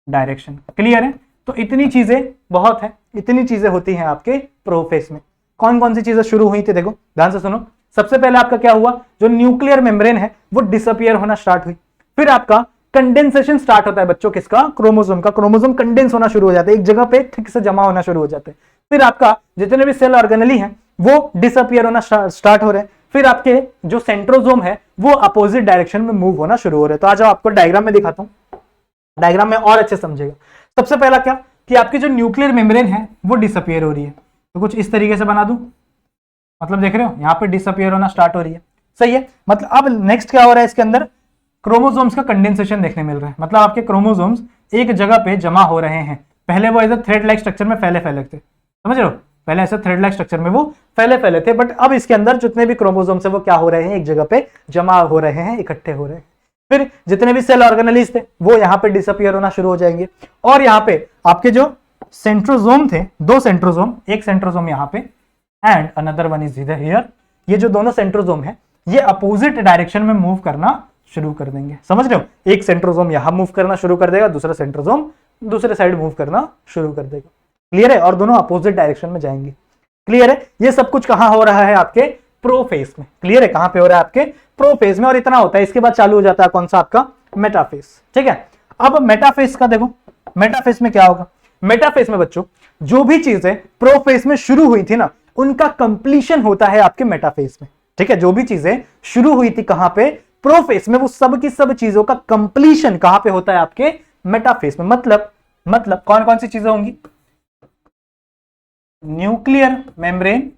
S1: डायरेक्शन। क्लियर है? तो इतनी चीजें बहुत है, इतनी चीजें होती हैं आपके प्रोफेज में। कौन कौन सी चीजें शुरू हुई थी, देखो ध्यान से सुनो। सबसे पहले आपका क्या हुआ, जो न्यूक्लियर मेम्ब्रेन है वो डिसअपियर होना स्टार्ट हुई। फिर आपका कंडेंसेशन स्टार्ट होता है बच्चों, किसका, क्रोमोसोम का। क्रोमोसोम कंडेंस होना शुरू हो जाता है, एक जगह पे ठीक से जमा होना शुरू हो जाते हैं। फिर आपका जितने भी सेल ऑर्गेनेली हैं वो डिसअपियर होना स्टार्ट हो रहे हैं। फिर आपके जो सेंट्रोजोम है वो अपोजिट डायरेक्शन में मूव होना शुरू हो रहे हैं। तो आज आपको डायग्राम में दिखाता हूं, डायग्राम में और अच्छे समझेगा। सबसे पहला क्या कि आपकी जो न्यूक्लियर मेम्ब्रेन है वो डिसअपियर हो रही है। तो कुछ इस तरीके से बना दूं, मतलब देख रहे हो यहाँ पे डिसअपियर होना स्टार्ट हो रही है। सही है? मतलब अब नेक्स्ट क्या हो रहा है, इसके अंदर क्रोमोसोम्स का कंडेंसेशन देखने मिल रहा है। मतलब आपके क्रोमोसोम्स एक जगह पे जमा हो रहे हैं। पहले वो as a thread like structure में फैले फैले थे, समझ रहे हो, पहले ऐसे थ्रेड लाइक स्ट्रक्चर में वो फैले फैले थे। बट अब इसके अंदर जितने भी क्रोमोसोम्स है वो क्या हो रहे हैं, एक जगह पे जमा हो रहे हैं, इकट्ठे हो रहे हैं। फिर जितने भी सेल ऑर्गेनेलीज थे वो यहाँ पे डिसअपियर होना शुरू हो जाएंगे। और यहाँ पे आपके जो सेंट्रोजोम थे, दो सेंट्रोजोम, एक सेंट्रोजोम यहाँ पे and another one is here, ये जो दोनों सेंट्रोजोम है ये अपोजिट डायरेक्शन में मूव करना शुरू कर देंगे। समझ रहे हो, एक सेंट्रोजोम यहां मूव करना शुरू कर देगा, दूसरा सेंट्रोजोम दूसरे साइड मूव करना शुरू कर देगा। क्लियर है? और दोनों अपोजिट डायरेक्शन में जाएंगे। क्लियर है? ये सब कुछ कहां हो रहा है, आपके प्रोफेज में। क्लियर है? कहां पे हो रहा है, आपके प्रोफेज में। और इतना होता है, इसके बाद चालू हो जाता है कौन सा, आपका मेटाफेज। ठीक है, अब मेटाफेज का देखो, मेटाफेज में क्या होगा। मेटाफेज में बच्चों जो भी चीजें प्रोफेज में शुरू हुई थी ना, उनका कंप्लीशन होता है आपके मेटाफेज में। ठीक है, जो भी चीजें शुरू हुई थी कहां पे, प्रोफेज में, वो सब की सब चीजों का कंप्लीशन कहां पे होता है, आपके मेटाफेज में। मतलब कौन कौन सी चीजें होंगी, nuclear membrane,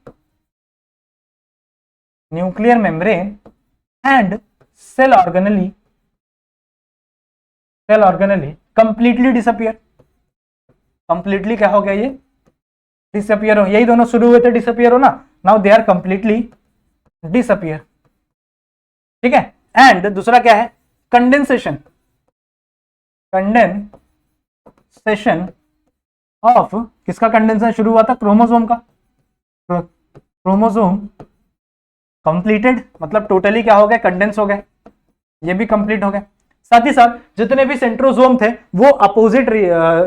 S1: nuclear membrane and cell organelle, cell organelle completely disappear. Completely क्या हो गया, ये डिसअपियर हो। यही दोनों शुरू हुए थे डिसअपियर हो ना, now they are completely disappear. ठीक है, एंड दूसरा क्या है, कंडेंसेशन, कंडेंसेशन ऑफ, किसका कंडेंसेशन शुरू हुआ था, क्रोमोसोम का। क्रोमोसोम कंप्लीटेड, मतलब टोटली क्या हो गया, कंडेंस हो गए, ये भी कंप्लीट हो गए। साथ ही साथ जितने भी सेंट्रोजोम थे वो अपोजिट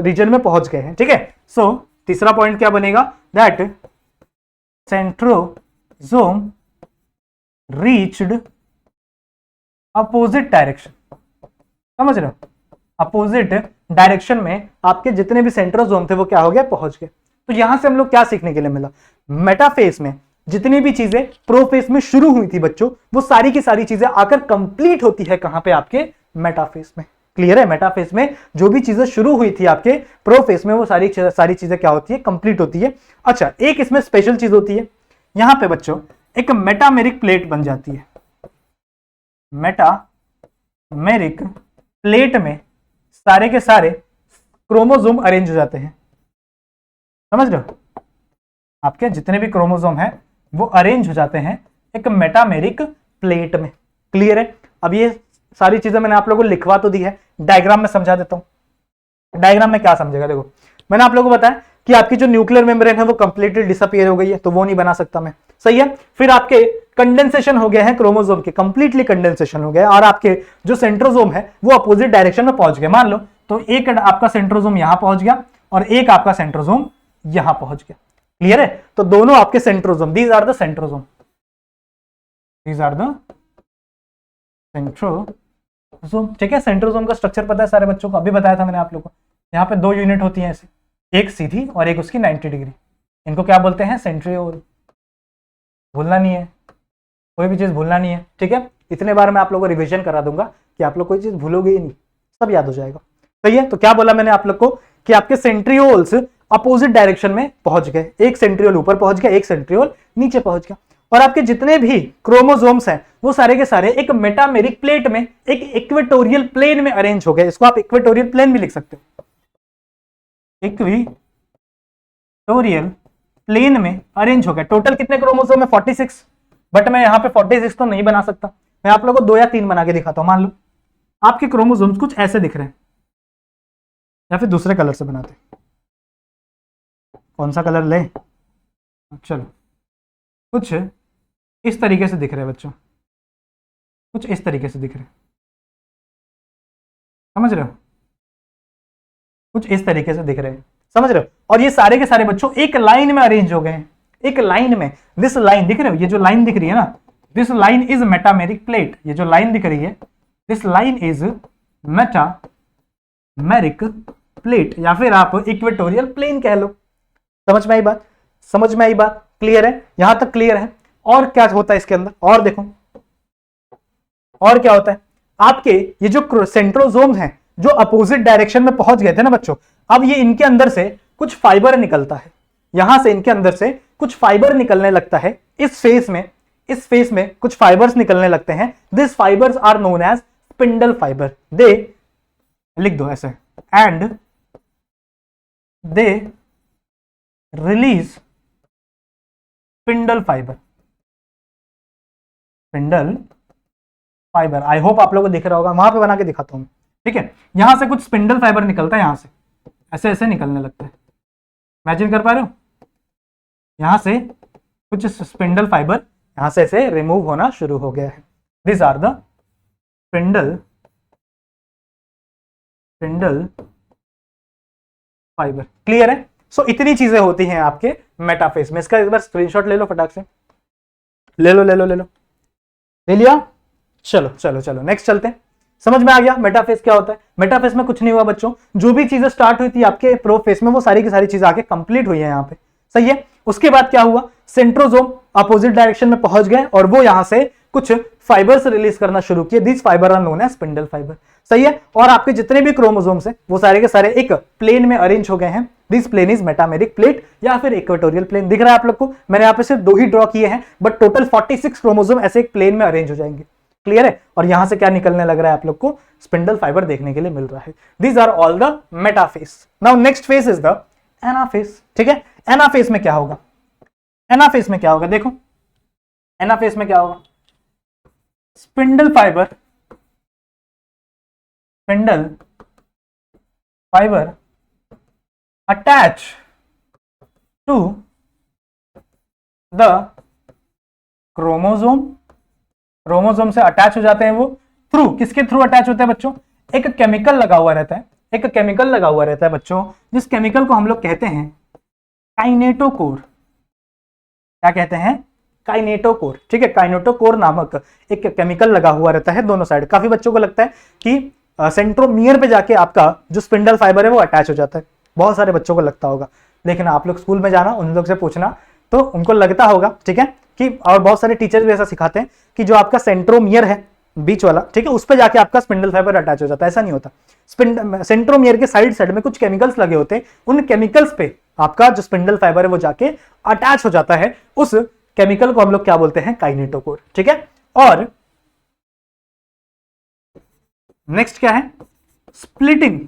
S1: रीजन में पहुंच गए हैं। ठीक है, सो तीसरा पॉइंट क्या बनेगा, that centrosome reached opposite direction. समझ रहे हो, अपोजिट डायरेक्शन में आपके जितने भी सेंट्रोजोम थे वो क्या हो गए, पहुंच गए। तो यहां से हम लोग क्या सीखने के लिए मिला, मेटाफेज में जितनी भी चीजें प्रोफेज में शुरू हुई थी बच्चों, वो सारी की सारी चीजें आकर कंप्लीट होती है कहां पे, आपके मेटाफेज में। क्लियर है? मेटाफेज में जो भी चीजें शुरू हुई थी आपके प्रोफेज में वो सारी चीजें क्या होती है, कंप्लीट होती है। अच्छा, एक इसमें स्पेशल चीज होती है, यहां पे बच्चों एक मेटामेरिक प्लेट बन जाती है। मेटामेरिक प्लेट में सारे के सारे क्रोमोसोम अरेंज हो जाते हैं। समझ रहे हो, आपके जितने भी क्रोमोसोम हैं वो अरेंज हो जाते हैं एक मेटामेरिक प्लेट में। क्लियर है? अब ये सारी चीजें मैंने आप लोगों को लिखवा तो दी है, डायग्राम में समझा देता हूं। डायग्राम में क्या समझेगा, देखो मैंने आप लोगों को बताया कि आपकी जो न्यूक्लियर मेम्ब्रेन है वो कंप्लीटली डिसअपियर हो गई है, तो वो नहीं बना सकता मैं। सही है? फिर आपके कंडेंसेशन हो गया है क्रोमोसोम के, कंप्लीटली कंडेंसेशन हो गया, और आपके जो सेंट्रोजोम है वो अपोजिट डायरेक्शन में पहुंच गए। मान लो तो एक आपका सेंट्रोजोम यहां पहुंच गया और एक आपका सेंट्रोजोम यहां पहुंच गया। क्लियर है? तो दोनों आपके centrosome, these are the centrosome, these are the centrosome. ठीक है, सेंट्रोजोम का स्ट्रक्चर पता है सारे बच्चों को, अभी बताया था मैंने आप लोगों को। यहाँ पे दो यूनिट होती है ऐसे, एक सीधी और एक उसकी 90 डिग्री। इनको क्या बोलते हैं, सेंट्रियोल। भूलना नहीं है, कोई भी चीज भूलना नहीं है। ठीक है, इतने बार मैं आप लोगों को रिवीजन करा दूंगा कि आप लोग कोई चीज भूलोगे ही नहीं, सब याद हो जाएगा। सही है, तो क्या बोला मैंने आप लोग को कि आपके सेंट्रियोल्स अपोजिट डायरेक्शन में पहुंच गए, एक सेंट्रियोल ऊपर पहुंच गया, एक सेंट्रियोल नीचे पहुंच गया, और आपके जितने भी क्रोमोसोम्स हैं वो सारे के सारे एक मेटामेरिक प्लेट में, एक इक्वेटोरियल प्लेन में अरेंज हो गए। इसको आप इक्वेटोरियल प्लेन भी लिख सकते हो, इक्वेटोरियल प्लेन में अरेंज हो गए। टोटल कितने क्रोमोसोम है? 46, बट मैं यहां पे 46 तो नहीं बना सकता, मैं आप लोगों को 2 या 3 बना के दिखाता हूं। मान लो आपके क्रोमोसोम्स कुछ ऐसे दिख रहे हैं, या फिर दूसरे कलर से बनाते, कौन सा कलर ले, चलो कुछ इस तरीके से दिख रहे हैं बच्चों, कुछ इस तरीके से दिख रहे हैं, समझ रहे हो, कुछ इस तरीके से दिख रहे हैं, समझ रहे हो। और ये सारे के सारे बच्चों एक लाइन में अरेंज हो गए हैं, एक लाइन में। दिस लाइन दिख रहे हो, ये जो लाइन दिख रही है ना, this line is metameric plate. ये जो लाइन दिख रही है, this line is metameric plate, या फिर आप इक्वेटोरियल प्लेन कह लो। समझ में आई बात? समझ में आई बात? क्लियर है? यहां तक क्लियर है? और क्या होता है इसके अंदर, और देखो और क्या होता है। आपके ये जो सेंट्रोसोम्स हैं जो अपोजिट डायरेक्शन में पहुंच गए थे ना बच्चों, अब ये इनके अंदर से कुछ फाइबर निकलता है, यहां से इनके अंदर से कुछ फाइबर निकलने लगता है। इस फेस में कुछ फाइबर्स निकलने लगते हैं। This fibres are known as spindle fibre. दे लिख दो ऐसे, and they release spindle fibre. Spindle fibre, I hope आप लोगों को दिख रहा होगा, वहां पे बना के दिखाता हूं, ठीक है। यहां से कुछ स्पिंडल फाइबर निकलता है, यहां से ऐसे ऐसे निकलने लगता है, इमेजिन कर पा रहे हो। यहां से कुछ स्पिंडल फाइबर यहां से ऐसे रिमूव होना शुरू हो गया है। This are the spindle fibre. Clear है? सो इतनी चीजें होती हैं आपके मेटाफेस में। इसका एक बार स्क्रीनशॉट ले लो फटाक से, ले लो ले लिया। चलो नेक्स्ट चलते हैं। समझ में आ गया मेटाफेस क्या होता है? मेटाफेस में कुछ नहीं हुआ बच्चों, जो भी चीजें स्टार्ट हुई थी आपके प्रोफेस में वो सारी की सारी चीजें आके कंप्लीट हुई है यहाँ पे। सही है? उसके बाद क्या हुआ, सेंट्रोसोम अपोजिट डायरेक्शन में पहुंच गए और वो यहां से कुछ फाइबर्स रिलीज करना शुरू किए। This fibre are known as spindle fibre. सही है? और आपके जितने भी क्रोमोसोम्स हैं वो सारे के सारे एक प्लेन में अरेंज हो गए हैं। This plane is metameric plate या फिर इक्वेटोरियल प्लेन। दिख रहा है आप लोग को? मैंने यहाँ पे सिर्फ 2 ही ड्रॉ किए हैं, बट टोटल 46 क्रोमोसोम ऐसे एक प्लेन में अरेंज हो जाएंगे। क्लियर है? और यहां से क्या निकलने लग रहा है आप लोग को? स्पिंडल फाइबर देखने के लिए मिल रहा है। These are all the metaphase. Now next phase is the anaphase. ठीक है? एनाफेस में क्या होगा? एनाफेस में क्या होगा? देखो एनाफेस में क्या होगा, spindle fibre attach to the chromosome से अटैच हो जाते हैं। वो थ्रू, किसके थ्रू अटैच होते हैं बच्चों? एक केमिकल लगा हुआ रहता है, एक केमिकल लगा हुआ रहता है बच्चों, जिस केमिकल को हम लोग कहते हैं काइनेटोकोर। क्या कहते हैं? काइनेटोकोर। ठीक है? काइनेटोकोर नामक एक केमिकल लगा हुआ रहता है दोनों साइड। काफी बच्चों को लगता है कि सेंट्रोमियर पे जाके आपका जो स्पिंडल फाइबर है वो अटैच हो जाता है, बहुत सारे बच्चों को लगता होगा। लेकिन आप लोग स्कूल में जाना, उन लोग से पूछना, तो उनको लगता होगा, ठीक है, कि और बहुत सारे टीचर्स भी ऐसा सिखाते हैं कि जो आपका सेंट्रोमियर है बीच वाला, ठीक है, उस पे जाके आपका स्पिंडल फाइबर अटैच हो जाता है। ऐसा नहीं होता। सेंट्रोमियर के साइड में कुछ केमिकल्स लगे होते हैं, उन केमिकल्स पे आपका जो स्पिंडल फाइबर है वो जाके अटैच हो जाता है। उस केमिकल को हम लोग क्या बोलते हैं? काइनेटोकोर। ठीक है? और नेक्स्ट क्या है? Splitting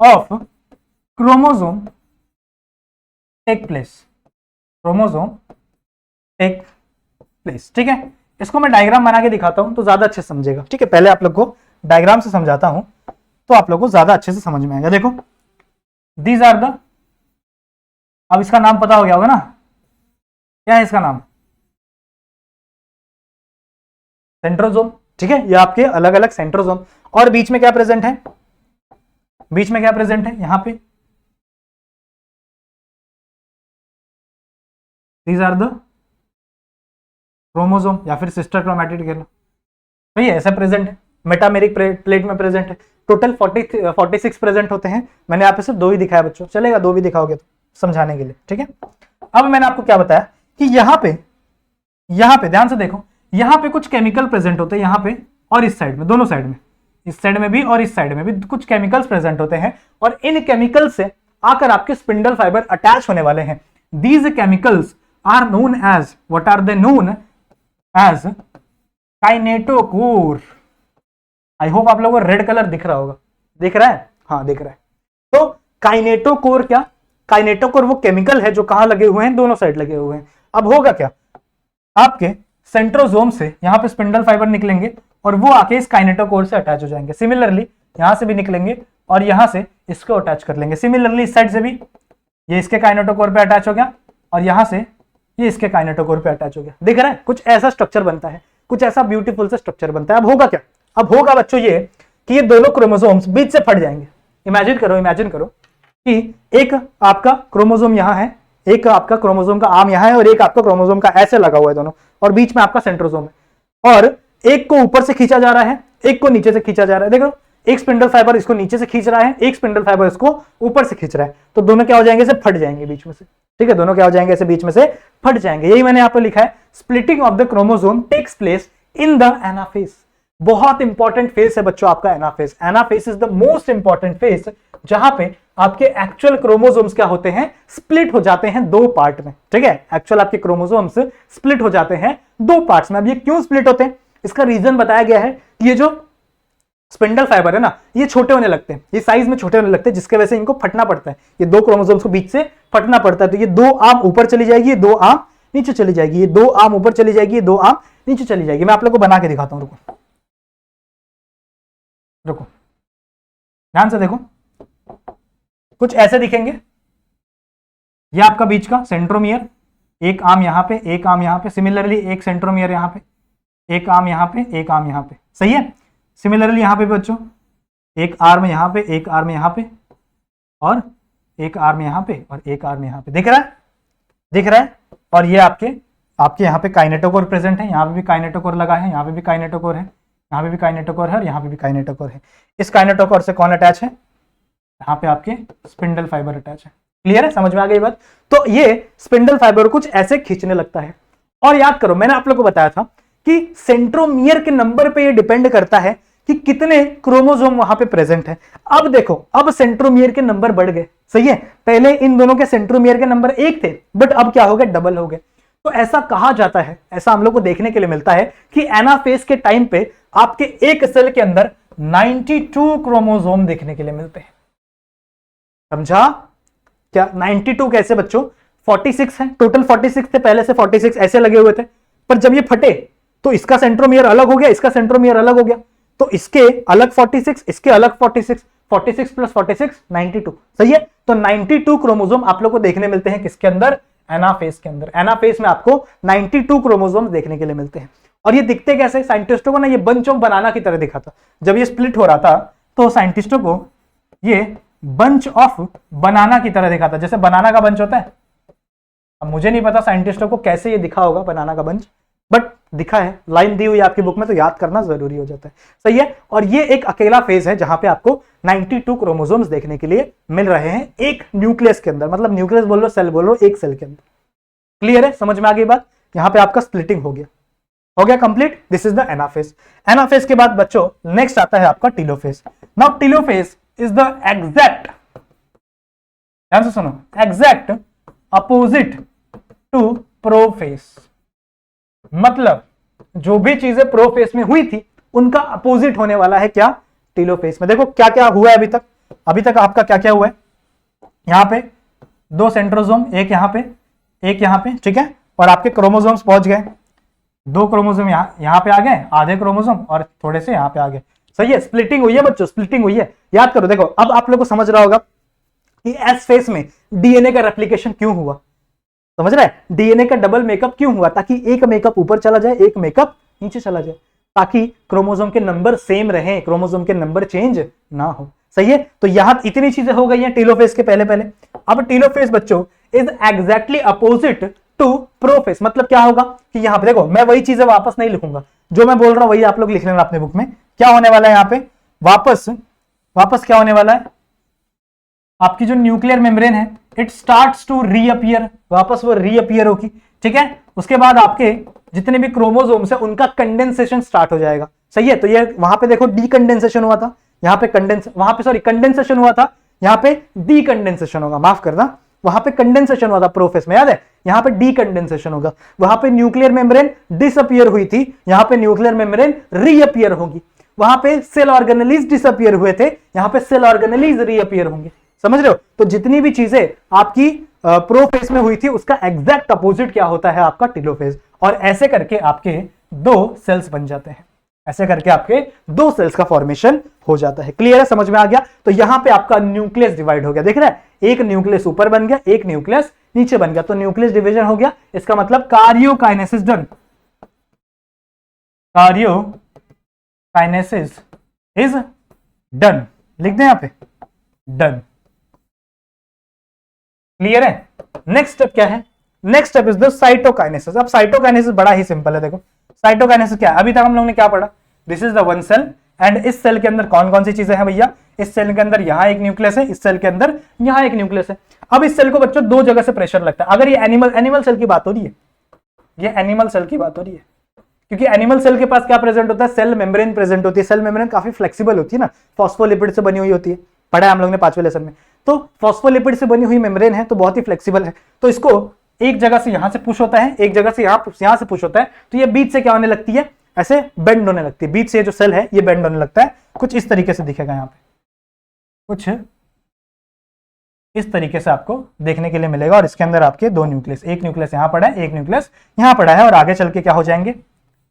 S1: of chromosome take place. ठीक है? इसको मैं डायग्राम बना के दिखाता हूं तो ज्यादा अच्छे से समझेगा। ठीक है? पहले आप लोग को डायग्राम से समझाता हूं तो आप लोग को ज्यादा अच्छे से समझ में आएगा। देखो, दीज आर द, अब इसका नाम पता हो गया होगा ना, क्या है इसका नाम? सेंट्रोसोम। ठीक है? ये आपके अलग अलग सेंट्रोसोम। और बीच में क्या प्रेजेंट है? बीच में क्या प्रेजेंट है? यहां पे दीज आर द क्रोमोसोम या फिर सिस्टर क्रोमैटिड कह लो। तो ये ऐसा प्रेजेंट है, मेटामेरिक प्लेट में प्रेजेंट है। टोटल 46 प्रेजेंट होते हैं। मैंने यहाँ पे सिर्फ 2 ही दिखाया बच्चों, चलेगा 2 भी दिखाओगे तो समझाने के लिए। ठीक है? अब मैंने आपको क्या बताया कि यहाँ पे यहां पे ध्यान से देखो, यहां पे कुछ केमिकल प्रेजेंट होते हैं, यहां पे और इस साइड में, दोनों साइड में, इस साइड में भी और इस साइड में भी कुछ केमिकल्स प्रेजेंट होते हैं, और इन केमिकल से आकर आपके स्पिंडल फाइबर अटैच होने वाले हैं। These chemicals are known as, what are they known as kinetochore. I hope आप लोगों को रेड कलर दिख रहा होगा, दिख रहा है? हाँ दिख रहा है। तो काइनेटोकोर क्या? काइनेटोकोर वो केमिकल है जो कहां लगे हुए हैं, दोनों साइड लगे हुए हैं। अब होगा क्या, आपके सेंट्रोजोम से यहां पे स्पिंडल फाइबर निकलेंगे और वो आके इस काइनेटोकोर से अटैच हो जाएंगे। सिमिलरली यहां से भी निकलेंगे और यहां से इसको अटैच कर लेंगे। सिमिलरली इस साइड से भी ये इसके काइनेटोकोर पे अटैच हो गया और यहां से ये इसके काइनेटोकोर पे अटैच हो गया। दिख रहा है? कुछ ऐसा स्ट्रक्चर बनता है, कुछ ऐसा ब्यूटीफुल सा स्ट्रक्चर बनता है। अब होगा क्या, अब होगा बच्चों ये कि ये दोनों क्रोमोसोम्स बीच से फट जाएंगे। इमेजिन करो कि एक आपका क्रोमोसोम यहां है, एक आपका क्रोमोसोम का आर्म यहां है और एक आपका क्रोमोसोम का ऐसे लगा हुआ है दोनों, और बीच में आपका सेंट्रोसोम है, और एक को ऊपर से खींचा जा रहा है, एक को नीचे से खींचा जा रहा है। देखो एक स्पिंडल फाइबर इसको नीचे से खींच रहा है, एक स्पिंडल फाइबर इसको ऊपर से खींच रहा है, तो दोनों क्या हो जाएंगे, से फट जाएंगे बीच में से। ठीक है, दोनों क्या हो जाएंगे, ऐसे बीच में से फट जाएंगे। यही मैंने यहां पर लिखा है, splitting of the chromosome takes place in the anaphase. बहुत इंपॉर्टेंट फेज है बच्चों आपका anaphase. Anaphase is the most important phase जहां पे आपके एक्चुअल क्रोमोसोम्स क्या होते हैं, स्प्लिट हो जाते हैं दो पार्ट में। ठीक है, एक्चुअल आपके क्रोमोसोम्स स्प्लिट हो जाते हैं दो पार्ट्स में। अब ये क्यों स्प्लिट होते हैं, इसका रीजन बताया गया है कि ये जो स्पिंडल फाइबर है ना, ये छोटे होने लगते हैं, ये साइज में छोटे होने लगते हैं, जिसके वजह से इनको फटना पड़ता है। ये दो क्रोमोसोम्स को बीच से फटना पड़ता है, तो ये दो आर्म ऊपर चली जाएगी, ये दो आर्म नीचे चली जाएगी, ये दो आर्म ऊपर चली जाएगी, ये दो आर्म नीचे चली जाएगी। मैं आप लोग को बना के दिखाता हूं, रुको ध्यान से देखो, कुछ ऐसे दिखेंगे। ये आपका बीच का सेंट्रोमियर, एक आर्म यहां पे, एक आर्म यहां पे, सिमिलरली एक सेंट्रोमियर यहां पे, एक आर्म यहां पे, एक आर्म यहां पे। सही है? सिमिलरली यहां पे बच्चों एक आर्म यहां पे, एक आर्म यहां पे, और एक आर्म यहां पे, और एक आर्म यहां पे। दिख रहा है? दिख रहा है? और ये आपके यहाँ पे काइनेटोकोर प्रेजेंट है, यहाँ पे भी काइनेटोकोर लगा है, यहाँ पे भी काइनेटोकोर है, यहाँ पे भी काइनेटोकोर है, और यहाँ पे भी काइनेटोकोर है। इस काइनेटोकोर से कौन अटैच है, यहाँ पे आपके स्पिंडल फाइबर अटैच है। क्लियर है? समझ में आ गई बात? तो ये स्पिंडल फाइबर कुछ ऐसे खींचने लगता है। और याद करो, मैंने आप लोग को बताया था कि सेंट्रोमियर के नंबर पे ये डिपेंड करता है कि कितने क्रोमोसोम वहां पे प्रेजेंट है। अब देखो, अब सेंट्रोमियर के नंबर बढ़ गए। सही है? पहले इन दोनों के सेंट्रोमियर के नंबर एक थे, बट अब क्या हो गए, डबल हो गए। तो ऐसा कहा जाता है, ऐसा हम लोग को देखने के लिए मिलता है कि एनाफेज के टाइम पे आपके एक सेल के अंदर 92 क्रोमोसोम देखने के लिए मिलते हैं। समझा क्या? 92 कैसे बच्चों? 46 है, टोटल 46 थे पहले से, 46 ऐसे लगे हुए थे, पर जब ये फटे तो इसका सेंट्रोमियर अलग हो गया, इसका सेंट्रोमियर अलग हो गया, तो इसके अलग 46, इसके अलग 46, 46 प्लस 46 92। सही है? तो 92 क्रोमोसोम आप लोग को देखने मिलते हैं किसके अंदर, एनाफेज के अंदर। एनाफेज में आपको 92 क्रोमोसोम देखने के लिए मिलते हैं। और ये दिखते कैसे, साइंटिस्टों को ना ये बंच ऑफ बनाना की तरह दिखा था। जब ये स्प्लिट हो रहा था तो साइंटिस्टों को ये बंच ऑफ बनाना की तरह दिखा था, जैसे बनाना का बंच होता है। अब मुझे नहीं पता साइंटिस्टों को कैसे ये दिखा होगा बनाना का बंच, बट दिखा है, लाइन दी हुई है आपकी बुक में, तो याद करना जरूरी हो जाता है। सही है? और ये एक अकेला फेज है जहां पे आपको 92 क्रोमोसोम्स देखने के लिए मिल रहे हैं एक न्यूक्लियस के अंदर, मतलब न्यूक्लियस बोल लो, सेल बोल लो, एक सेल के अंदर। क्लियर है? समझ में आ गई बात? यहां पे आपका स्प्लिटिंग हो गया complete. This is the anaphase. Anaphase के बाद बच्चों नेक्स्ट आता है आपका telophase. Now telophase is the exact, ध्यान से सुनो, एग्जैक्ट अपोजिट टू प्रोफेज। मतलब जो भी चीजें प्रोफेज में हुई थी उनका अपोजिट होने वाला है क्या, टीलोफेज में। देखो क्या क्या हुआ है अभी तक। अभी तक आपका क्या क्या हुआ है, यहां पे दो सेंट्रोसोम, एक यहां पे, एक यहां पे, ठीक है, और आपके क्रोमोसोम्स पहुंच गए, दो क्रोमोसोम यहां पे आ गए, आधे क्रोमोसोम, और थोड़े से यहां पे आ गए। सही है? स्प्लिटिंग हुई है बच्चों, स्प्लिटिंग हुई है। याद करो, देखो अब आप लोग को समझ रहा होगा कि एस फेज में डीएनए का रेप्लिकेशन क्यों हुआ। समझ रहे हैं? डीएनए का डबल मेकअप क्यों हुआ, ताकि एक मेकअप ऊपर चला जाए, एक मेकअप नीचे चला जाए, ताकि क्रोमोसोम के नंबर सेम रहे, क्रोमोसोम के नंबर चेंज ना हो। सही है? तो यहां इतनी चीजें हो गई हैं टीलोफेज के पहले पहले। अब टीलोफेज बच्चों is exactly opposite to prophase. मतलब क्या होगा कि यहां पे देखो, मैं वही चीजें वापस नहीं लिखूंगा, जो मैं बोल रहा हूं वही आप लोग लिख लेना अपने बुक में। क्या होने वाला है यहां पे, वापस क्या होने वाला है, आपकी जो न्यूक्लियर मेम्ब्रेन है इट स्टार्ट्स टू रीअपियर, वापस वो रीअपियर होगी। ठीक है? उसके बाद आपके जितने भी क्रोमोसोम्स है उनका कंडेंसेशन स्टार्ट हो जाएगा। सही है, तो ये वहां पे देखो डीकंडेंसेशन हुआ था, यहाँ पे कंडेंसेशन हुआ था, यहाँ पे डीकंडेंसेशन होगा, माफ करना, वहां पे कंडेंसेशन हुआ था प्रोफेस में, याद है, यहाँ पे डीकंडेंसेशन होगा। वहां पे न्यूक्लियर मेम्ब्रेन डिसअपियर हुई थी, यहाँ पे न्यूक्लियर मेम्ब्रेन रीअपियर होगी। वहां पे सेल ऑर्गेनेलीज डिसअपियर हुए थे, यहाँ पे सेल ऑर्गेनेलीज रीअपियर होंगे। समझ रहे हो? तो जितनी भी चीजें आपकी प्रोफेज में हुई थी उसका एग्जैक्ट अपोजिट क्या होता है, आपका टेलोफेज। और ऐसे करके आपके 2 सेल्स बन जाते हैं, ऐसे करके आपके 2 सेल्स का फॉर्मेशन हो जाता है। क्लियर है, समझ में आ गया? तो यहां पे आपका न्यूक्लियस डिवाइड हो गया, देख रहा है, एक न्यूक्लियस ऊपर बन गया, एक न्यूक्लियस नीचे बन गया, तो न्यूक्लियस डिवीजन हो गया। इसका मतलब karyokinesis done, karyokinesis is done, लिख दें यहां पे डन। क्लियर है? नेक्स्ट स्टेप क्या है? Next step is the cytokinesis. अब साइटोकाइनेसिस बड़ा ही सिंपल है, देखो साइटोकाइनेसिस क्या है, अभी तक हम लोगों ने क्या पढ़ा, this is the one cell and इस सेल के अंदर कौन कौन सी चीजें हैं भैया, इस सेल के अंदर यहां एक न्यूक्लियस है, इस सेल के अंदर यहां एक न्यूक्लियस है। अब इस सेल को बच्चों 2 जगह से प्रेशर लगता है। अगर ये एनिमल सेल की बात हो रही है, ये एनिमल सेल की बात हो रही है, क्योंकि एनिमल सेल के पास क्या प्रेजेंट होता है, सेल मेम्ब्रेन प्रेजेंट होती है। सेल मेम्ब्रेन काफी फ्लेक्सिबल होती है ना, फॉस्फोलिपिड से बनी हुई होती है, पढ़ा है हम लोग ने 5वें लेसन में। तो फॉस्फोलिपिड से बनी हुई मेम्ब्रेन है, तो बहुत ही फ्लेक्सिबल है। तो इसको एक जगह से यहां से पुश होता है, एक जगह से यहां से पुश होता है, तो ये बीच से क्या होने लगती है, ऐसे बेंड होने लगती है। बीच से जो सेल है ये बेंड होने लगता है, कुछ इस तरीके से दिखेगा यहाँ पे, कुछ इस तरीके से आपको देखने के लिए मिलेगा। और इसके अंदर आपके 2 न्यूक्लियस, एक न्यूक्लियस यहां पड़ा है, एक न्यूक्लियस यहां पड़ा है, और आगे चल के क्या हो जाएंगे,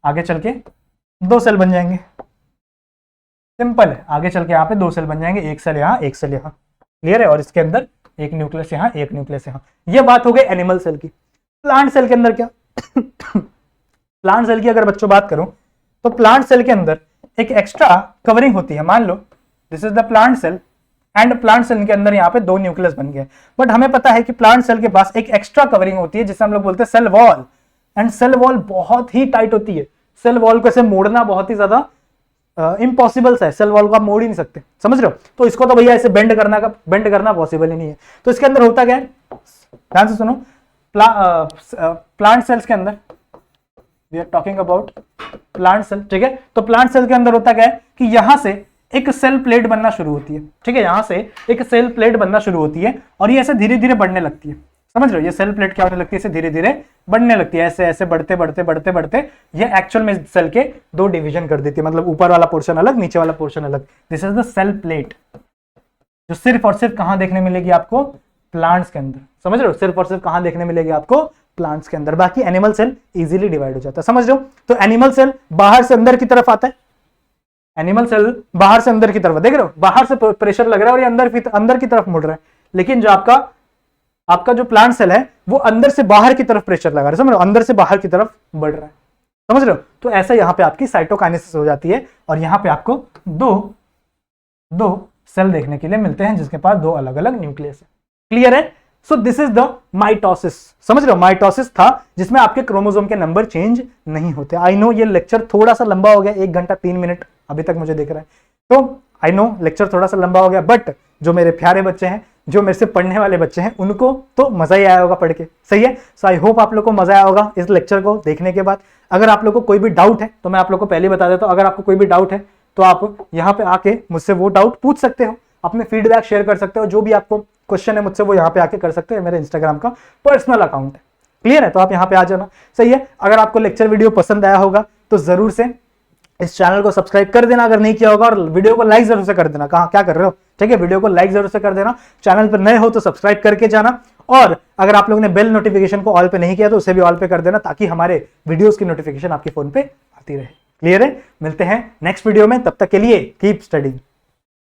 S1: आगे चल के 2 सेल बन जाएंगे। सिंपल है, आगे चल के यहाँ पे 2 सेल बन जाएंगे, एक सेल यहाँ, एक सेल यहाँ। क्लियर है? और इसके अंदर एक न्यूक्लियस यहाँ, एक न्यूक्लियस यहाँ। ये बात हो गई एनिमल सेल की। प्लांट सेल के अंदर क्या प्लांट सेल की अगर बच्चों बात करूं तो प्लांट सेल के अंदर एक एक्स्ट्रा कवरिंग होती है। मान लो this is the plant cell and plant cell के अंदर यहाँ पे 2 न्यूक्लियस बन गए, बट हमें पता है कि प्लांट सेल के पास एक एक्स्ट्रा कवरिंग होती है जिसे हम लोग बोलते हैं cell wall. And cell wall बहुत ही टाइट होती है, सेल वॉल को ऐसे मोड़ना बहुत ही ज्यादा इम्पॉसिबल है, सेल वॉल को आप मोड़ ही नहीं सकते। समझ रहे हो? तो इसको तो भैया ऐसे बेंड करना पॉसिबल ही नहीं है। तो इसके अंदर होता क्या है, ध्यान से सुनो, प्लांट सेल्स के अंदर we are talking about plant cell, ठीक है? तो प्लांट सेल के अंदर होता क्या है कि यहां से एक सेल प्लेट बनना शुरू होती है, ठीक है? यहां से एक सेल प्लेट बनना शुरू होती है और ये ऐसे धीरे धीरे बढ़ने लगती है। समझ रहे हो? ये सेल प्लेट क्या होने लगती है, ऐसे धीरे धीरे बढ़ने लगती है, ऐसे ऐसे बढ़ते बढ़ते बढ़ते बढ़ते ये एक्चुअल में सेल के 2 डिवीजन कर देती है, मतलब ऊपर वाला पोर्शन अलग, नीचे वाला पोर्शन अलग। This is the cell plate, जो सिर्फ और सिर्फ कहां देखने मिलेगी आपको, प्लांट्स के अंदर। समझ रहे हो? सिर्फ और सिर्फ कहां देखने मिलेगी आपको, प्लांट्स के अंदर। बाकी एनिमल सेल इजीली डिवाइड हो जाता है। समझ रहे हो? तो एनिमल सेल बाहर से अंदर की तरफ आता है, एनिमल सेल बाहर से अंदर की तरफ, देख रहे हो, बाहर से प्रेशर लग रहा है और ये अंदर की तरफ मुड़ रहा है। लेकिन जो आपका जो प्लांट सेल है वो अंदर से बाहर की तरफ प्रेशर लगा रहा है। समझ रहे हो? अंदर से बाहर की तरफ बढ़ रहा है। समझ रहे हो? तो ऐसा यहां पे आपकी साइटोकाइनेसिस हो जाती है और यहां पे आपको दो सेल देखने के लिए मिलते हैं जिसके पास 2 अलग अलग न्यूक्लियस है। क्लियर है? So this is the mitosis. समझ रहे हो? माइटोसिस था जिसमें आपके क्रोमोसोम के नंबर चेंज नहीं होते। आई नो ये लेक्चर थोड़ा सा लंबा हो गया, 1 घंटा 3 मिनट अभी तक मुझे दिख रहा है, तो आई नो लेक्चर थोड़ा सा लंबा हो गया, बट जो मेरे प्यारे बच्चे हैं, जो मेरे से पढ़ने वाले बच्चे हैं, उनको तो मजा ही आया होगा पढ़ के। सही है? सो आई होप आप लोग को मजा आया होगा इस लेक्चर को देखने के बाद। अगर आप लोग को कोई भी डाउट है तो मैं आप लोग को पहले बता देता हूं, अगर आपको कोई भी डाउट है तो आप यहाँ पे आके मुझसे वो डाउट पूछ सकते हो, अपने फीडबैक शेयर कर सकते हो, जो भी आपको क्वेश्चन है मुझसे वो यहाँ पे आके कर सकते हो। मेरे इंस्टाग्राम का पर्सनल अकाउंट है। क्लियर है? तो आप यहाँ पे आ जाना। सही है? अगर आपको लेक्चर वीडियो पसंद आया होगा तो जरूर से इस चैनल को सब्सक्राइब कर देना अगर नहीं किया होगा, और वीडियो को लाइक जरूर से कर देना। कहाँ क्या कर रहे हो? ठीक है, वीडियो को लाइक जरूर से कर देना। चैनल पर नए हो तो सब्सक्राइब करके जाना, और अगर आप लोगों ने बेल नोटिफिकेशन को ऑल पे नहीं किया तो उसे भी ऑल पे कर देना, ताकि हमारे वीडियोस की नोटिफिकेशन आपके फोन पे आती रहे। क्लियर है? मिलते हैं नेक्स्ट वीडियो में, तब तक के लिए कीप स्टडीइंग।